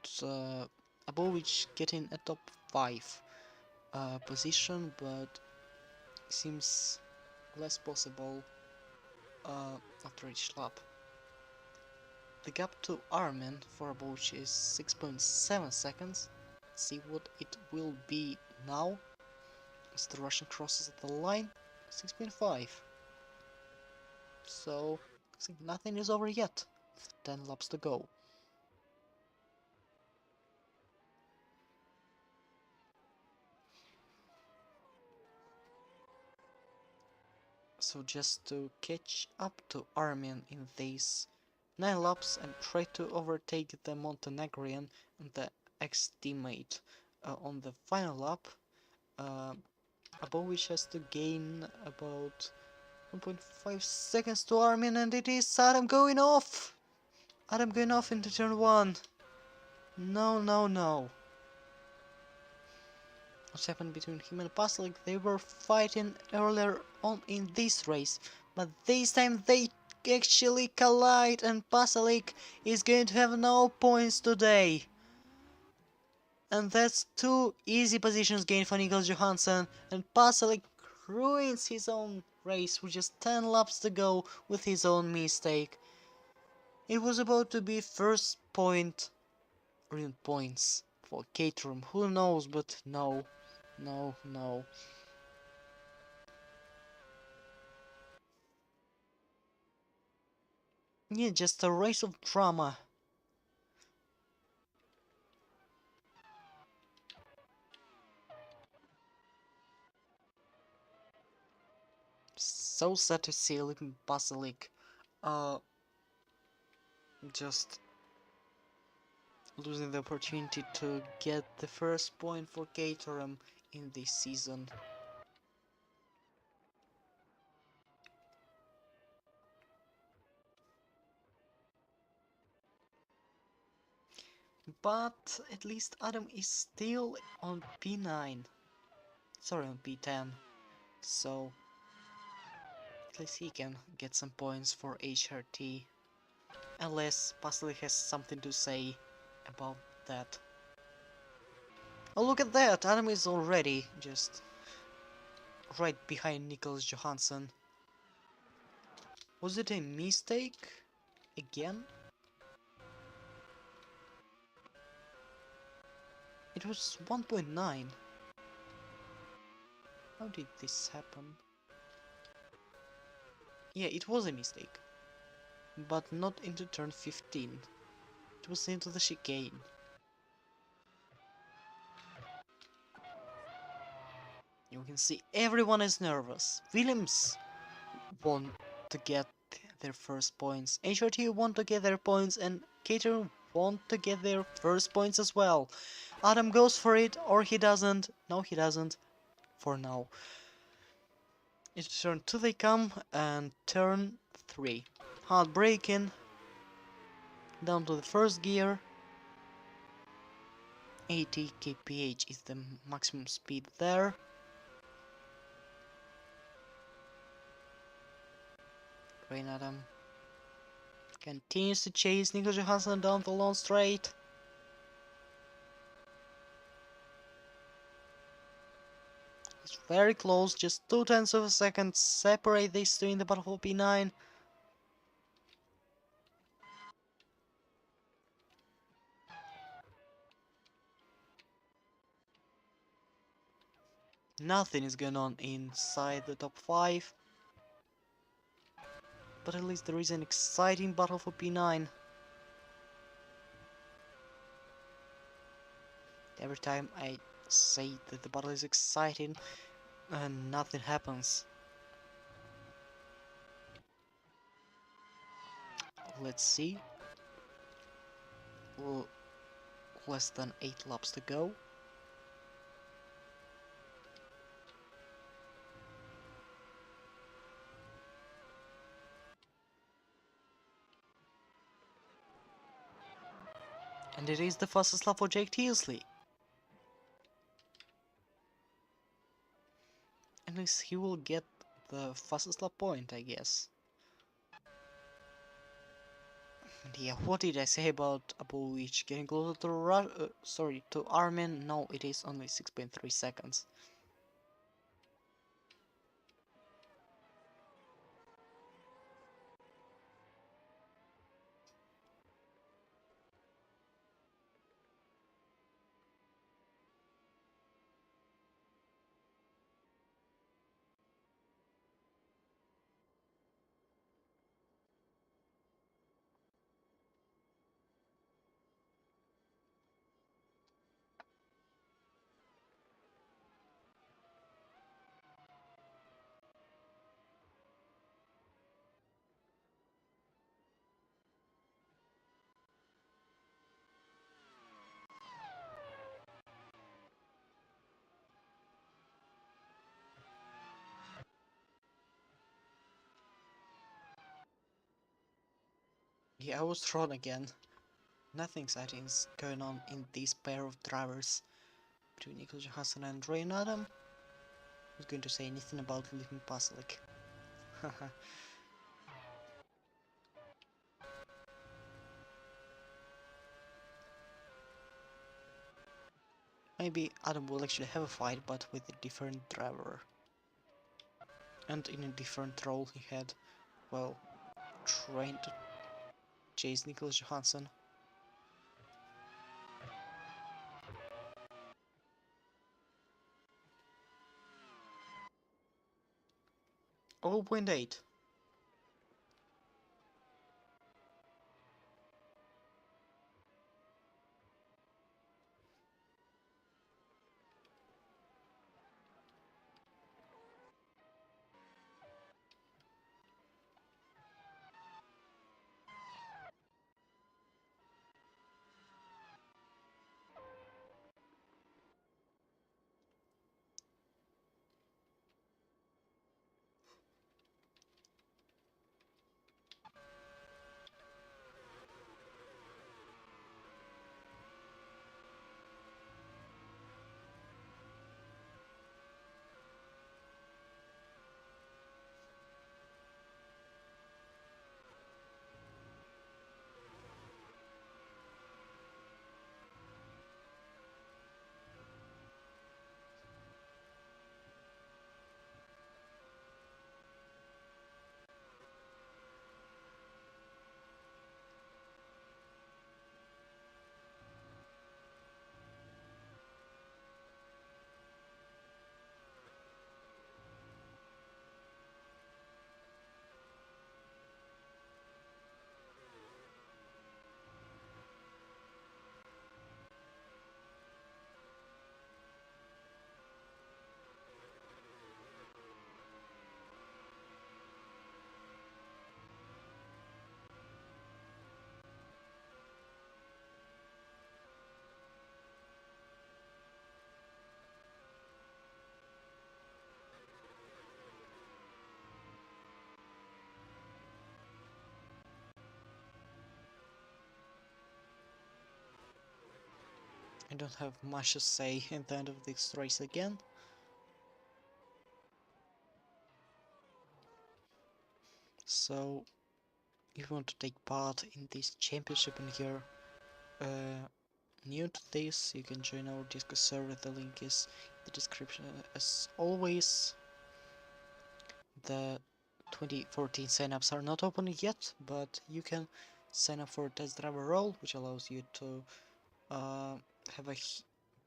Abovic getting a top 5 position, but seems less possible after each lap. The gap to Armin for Abovic is 6.7 seconds. Let's see what it will be now as the Russian crosses the line. 6.5. So I think nothing is over yet. 10 laps to go. So just to catch up to Armin in these 9 laps and try to overtake the Montenegrin and the ex-teammate on the final lap, Abovic has to gain about 1.5 seconds to Armin, and it is Adam going off! Adam going off into turn 1. No, no, no. What's happened between him and Pasalik? They were fighting earlier on in this race, but this time they actually collide, and Pasalik is going to have no points today. And that's 2 easy positions gained for Nicholas Johansson, and Pasalik ruins his own race with just 10 laps to go with his own mistake. It was about to be first point, or even points, for Caterham, who knows, but no. No, no. Yeah, just a race of drama. So sad to see Living Basilic just losing the opportunity to get the first point for Caterham in this season. But at least Adam is still on P9. Sorry, on P10. So at least he can get some points for HRT. Unless Basilic has something to say about that. Oh, look at that! Adam is already just right behind Nicholas Johansson. Was it a mistake? Again? It was 1.9. How did this happen? Yeah, it was a mistake. But not into turn 15. It was into the chicane. You can see everyone is nervous. Williams want to get their first points. HRT want to get their points, and Cater want to get their first points as well. Adam goes for it, or he doesn't. No, he doesn't. For now. Into turn 2 they come, and turn 3. Hard braking. Down to the first gear. 80 kph is the maximum speed there. Rain Adam continues to chase Nico Johansson down the long straight. It's very close, just 0.2 of a second separate these two in the battle for P9. Nothing is going on inside the top 5. But at least there is an exciting battle for P9. Every time I say that the battle is exciting, and nothing happens. Let's see. Well, less than 8 laps to go. And it is the fastest lap for Jake Teasley. At least he will get the fastest lap point, I guess. And yeah, what did I say about Apovic getting closer to to Armin? No, it is only 6.3 seconds. Yeah, I was wrong again. Nothing exciting is going on in this pair of drivers between Nicholas Johansson and Ray Adam. Who's going to say anything about Lippin Paslik? Haha. Maybe Adam will actually have a fight, but with a different driver. And in a different role he had, well, trying to chase Nicholas Johansson. 0.8. I don't have much to say at the end of this race again. So, if you want to take part in this championship and you're new to this, you can join our Discord server. The link is in the description. As always, the 2014 signups are not open yet, but you can sign up for a test driver role, which allows you to have a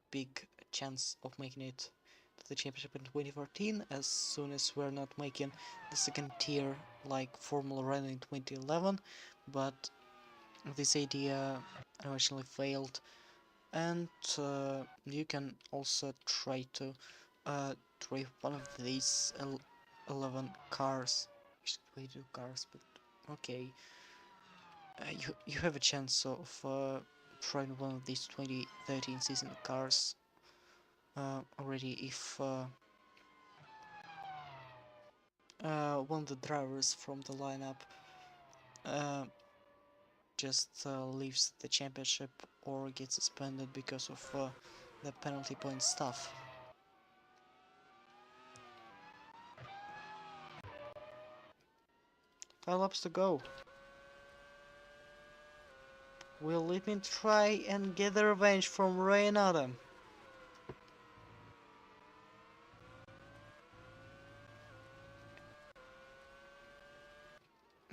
big chance of making it to the championship in 2014, as soon as we're not making the second tier like Formula Run in 2011, but this idea originally failed, and you can also try to drive one of these 11 cars. Actually, 22 cars, but okay. You have a chance of trying one of these 2013 season cars already if one of the drivers from the lineup uh, just leaves the championship or gets suspended because of the penalty point stuff. 5 laps to go. Will Litman try and get the revenge from Ray and Adam?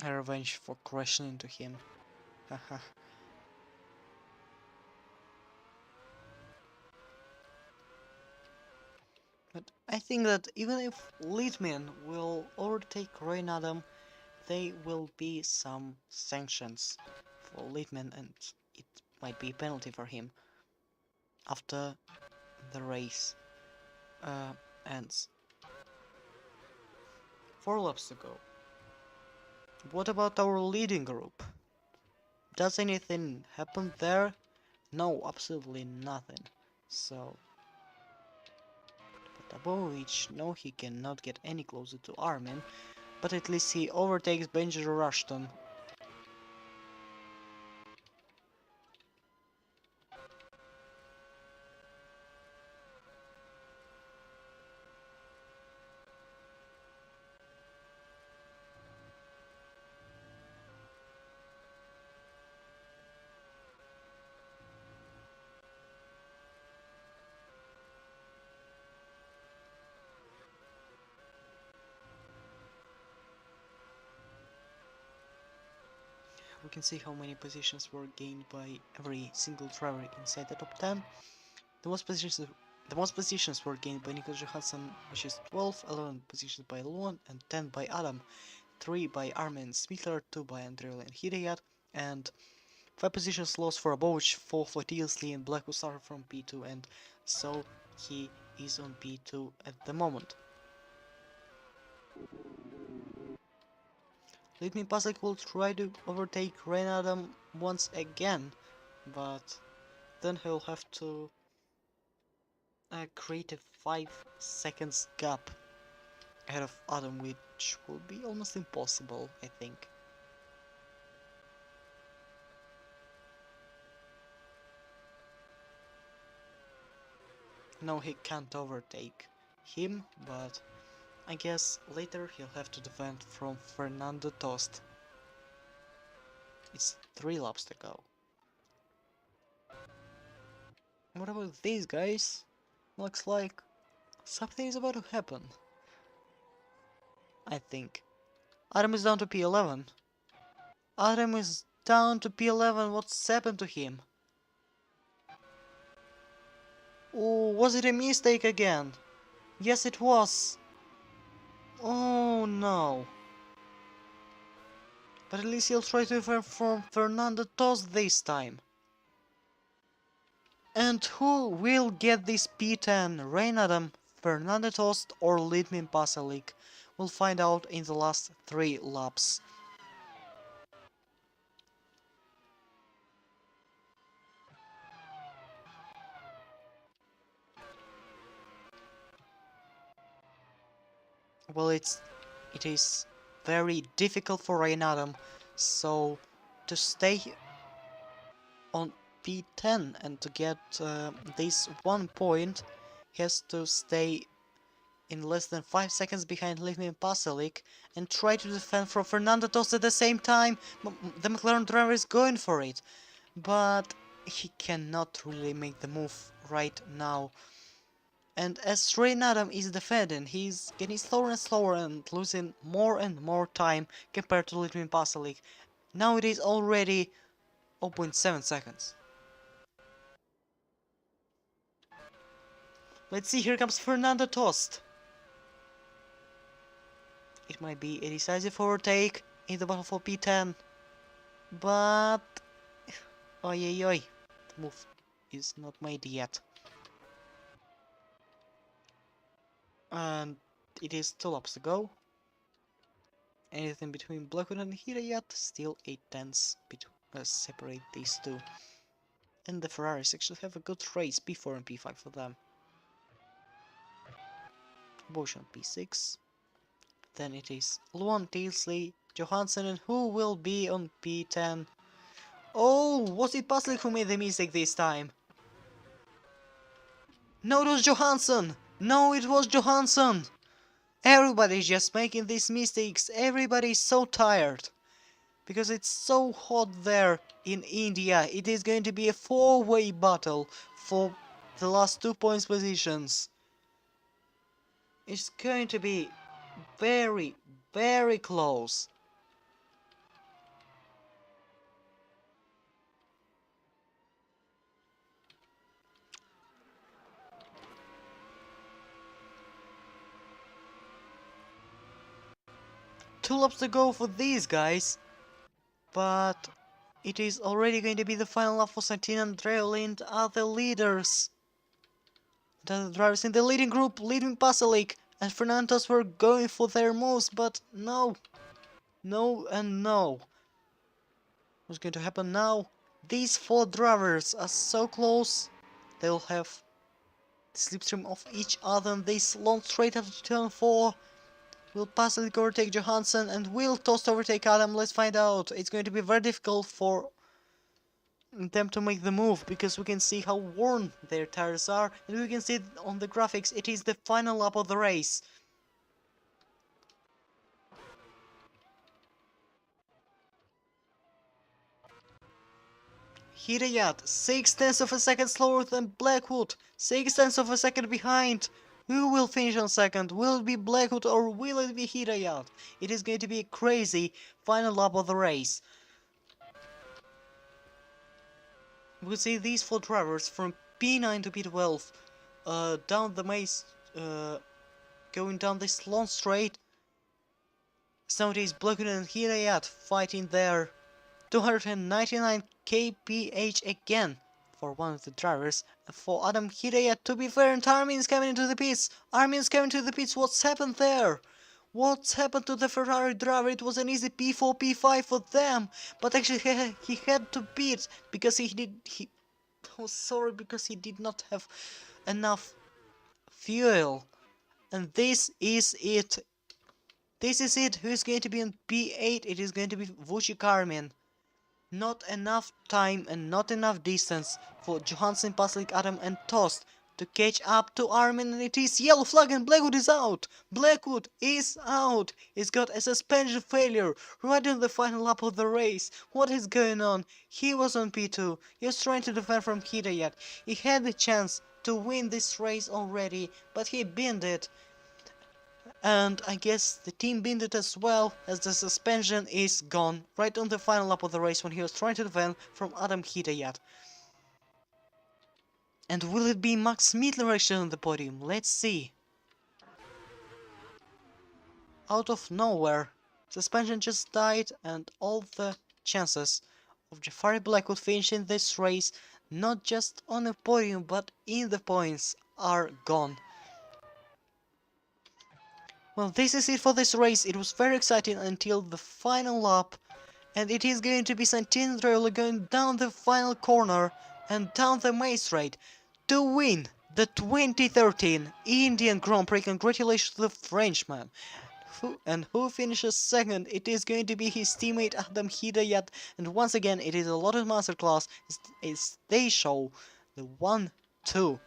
A revenge for crashing into him. Haha. But I think that even if Litman will overtake Ray and Adam, there will be some sanctions for Litman, and it might be a penalty for him after the race ends. 4 laps to go. What about our leading group? Does anything happen there? No, absolutely nothing. So, Potapovich, no, he cannot get any closer to Armin, but at least he overtakes Benjamin Rushton. We can see how many positions were gained by every single driver inside the top 10. The most positions were gained by Nico Johansson, which is 12, 11 positions by Luan, and 10 by Adam, 3 by Armin Smitler, 2 by Andrei and Hidayat, and 5 positions lost for Abovich, 4 for Tealsley, and Black will start from P2, and so he is on P2 at the moment. Litmin Pasek will try to overtake Rain Adam once again, but then he'll have to create a 5 seconds gap ahead of Adam, which will be almost impossible, I think. No, he can't overtake him, but I guess later he'll have to defend from Fernando Tost. It's 3 laps to go. What about these guys? Looks like something is about to happen. I think. Adam is down to P11. Adam is down to P11. What's happened to him? Oh, was it a mistake again? Yes, it was. Oh no. But at least he'll try to defend from Fernando Tost this time. And who will get this P10? Rain Adam, Fernando Tost, or Litmin Pasalik? We'll find out in the last 3 laps. Well, it is very difficult for Rain Adam, so to stay on P10 and to get this 1 point, he has to stay in less than 5 seconds behind Litmin Pasalik and try to defend from Fernando Tost at the same time. The McLaren driver is going for it, but he cannot really make the move right now. And as Rain Adam is defending, he's getting slower and slower and losing more and more time compared to Litmin Pasalik. Now it is already 0.7 seconds. Let's see, here comes Fernando Tost. It might be a decisive overtake in the battle for P10, but oi, the move is not made yet. And it is 2 laps to go. Anything between Blackwood and Hidayat, still 8 tenths separate these two. And the Ferraris actually have a good race, P4 and P5 for them. Bosch on P6. Then it is Luan, Tealsley, Johansson, and who will be on P10? Oh, was it Paslik who made the mistake this time? No, it was Johansson! No, it was Johansson! Everybody's just making these mistakes. Everybody's so tired. because it's so hot there in India. It is going to be a four-way battle for the last 2 points positions. It's going to be very, very close. Two laps to go for these guys, but it is already going to be the final lap for Santino and Andreoli and other leaders. The drivers in the leading group, leading Pasalic and Fernandes were going for their moves, but no. No and no. What's going to happen now? These four drivers are so close. They'll have the slipstream of each other and this long straight after turn 4. Will Pasalic overtake Johansson and will Tost overtake Adam? Let's find out. It's going to be very difficult for them to make the move because we can see how worn their tires are and we can see on the graphics it is the final lap of the race. Hidayat, 6/10 of a second slower than Blackwood, 6/10 of a second behind. Who will finish on second? Will it be Blackwood or will it be Hidayat? It is going to be a crazy final lap of the race. We see these four drivers from P9 to P12 down the maze, going down this long straight. So it is Blackwood and Hidayat fighting there. 299 kph again for one of the drivers. And for Adam Hidayat, to be fair, and Armin's coming into the pits. Armin's coming to the pits. What's happened there? What's happened to the Ferrari driver? It was an easy P4, P5 for them, but actually he had to pit because because he did not have enough fuel. And this is it. This is it. Who's going to be on P8? It is going to be Vucik Armin. Not enough time and not enough distance for Johansson, Pasalic, Adam and Tost to catch up to Armin, and it is yellow flag and Blackwood is out. Blackwood is out. He's got a suspension failure right in the final lap of the race. What is going on? He was on P2. He was trying to defend from Hidayat. He had the chance to win this race already, but he binned it. And I guess the team binned it as well, as the suspension is gone right on the final lap of the race when he was trying to defend from Adam Hidayat. And will it be Max Mittler actually on the podium? Let's see. Out of nowhere, suspension just died and all the chances of Jafari Blackwood finishing this race, not just on the podium but in the points, are gone. Well, this is it for this race. It was very exciting until the final lap, and it is going to be Santino Andreoli going down the final corner and down the main straight to win the 2013 Indian Grand Prix. Congratulations to the Frenchman. Who finishes second? It is going to be his teammate Adam Hidayat, and once again it is a Lotus Masterclass as they show the 1-2.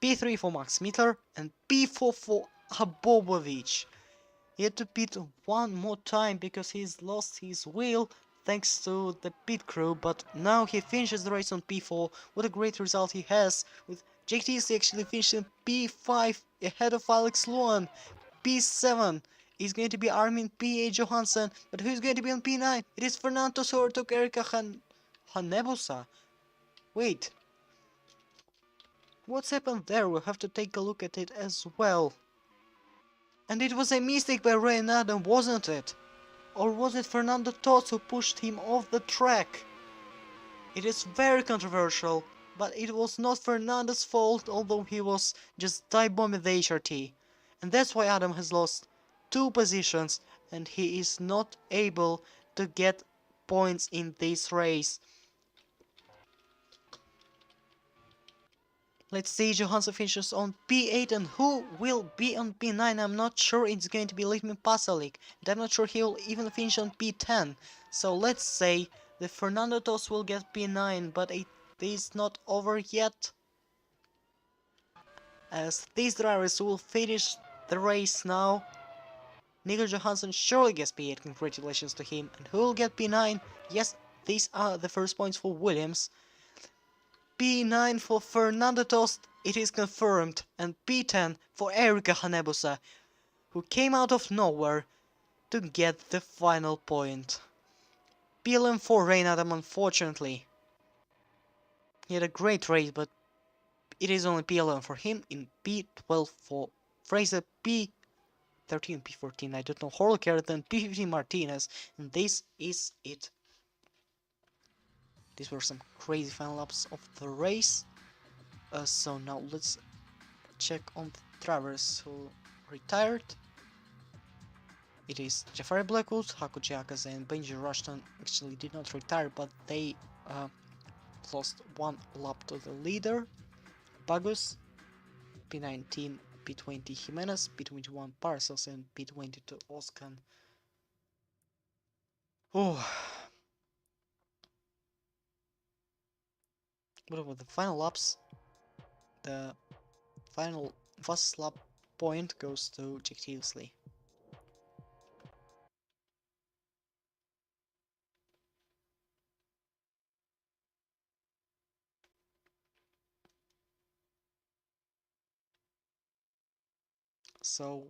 P3 for Max Mittler and P4 for Abobovic. He had to pit one more time because he's lost his wheel thanks to the pit crew, but now he finishes the race on P4. What a great result he has, with JTC actually finishing P5 ahead of Alex Luan. P7 is going to be Armin P8 Johansson, but who's going to be on P9? It is Fernando who took Erika Hanebusa. Wait. What's happened there? We'll have to take a look at it as well. And it was a mistake by Ray and Adam, wasn't it? Or was it Fernando Tots who pushed him off the track? It is very controversial, but it was not Fernando's fault, although he was just dive bombing the HRT. And that's why Adam has lost 2 positions and he is not able to get points in this race. Let's see, Johansson finishes on P8 and who will be on P9? I'm not sure. It's going to be Litman Pasalic, and I'm not sure he will even finish on P10. So let's say that Fernando Tos will get P9, but it is not over yet, as these drivers will finish the race now. Nico Johansson surely gets P8, congratulations to him. And who will get P9? Yes, these are the first points for Williams. P9 for Fernando Tost, it is confirmed. And P10 for Erika Hanebusa, who came out of nowhere to get the final point. P11 for Rain Adam, unfortunately. He had a great race, but it is only P11 for him. In P12 for Fraser, P13, P14, I don't know, Horler and P15 Martinez. And this is it. These were some crazy final laps of the race. So now let's check on the drivers who retired. It is Jafari Blackwood, Haku Jakas and Benji Rushton actually did not retire, but they lost one lap to the leader, Bagus, P19, P20 Jimenez, P21 Parcels, and P22 Oscan. Oh, what about the final laps? The final fastest lap point goes to Jack Tilsley. So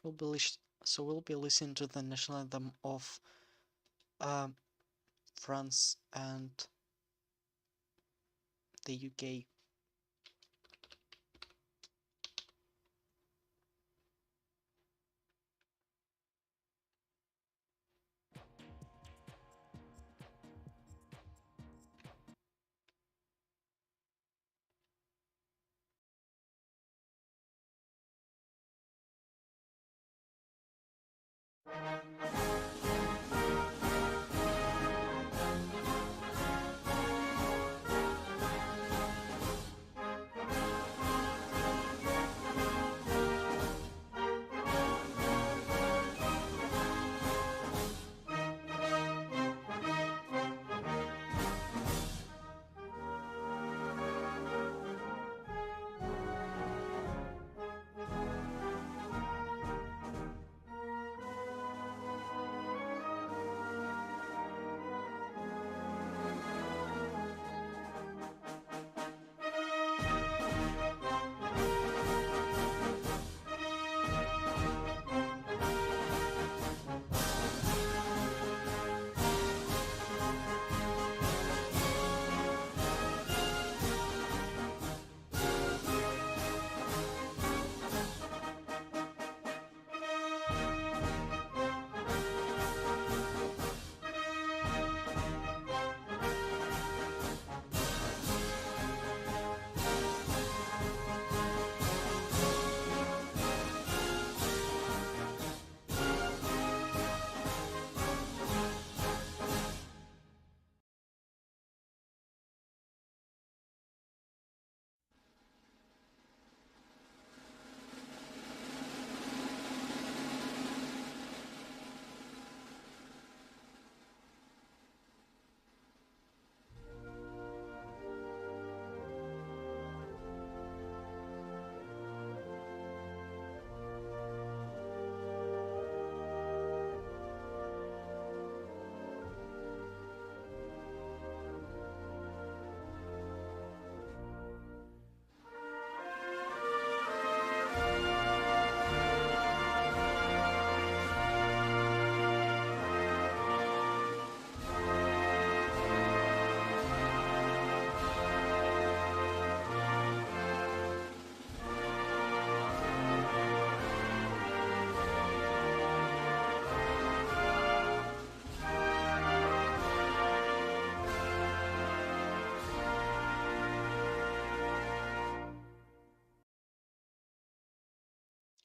we'll be listening to the national anthem of France and the UK.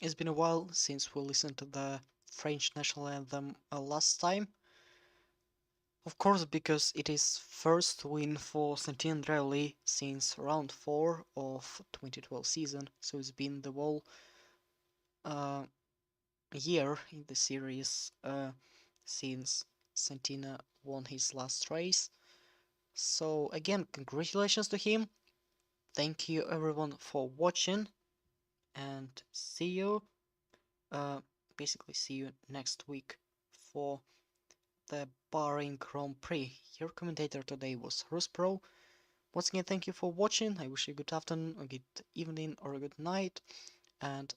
It's been a while since we listened to the French national anthem last time. Of course, because it is first win for Santin Andreoli since round 4 of 2012 season, so it's been the whole year in the series since Santina won his last race. So again, congratulations to him. Thank you everyone for watching. and see you. Basically, see you next week for the Bahrain Grand Prix. Your commentator today was Ruspro. Once again, thank you for watching. I wish you a good afternoon, a good evening, or a good night, and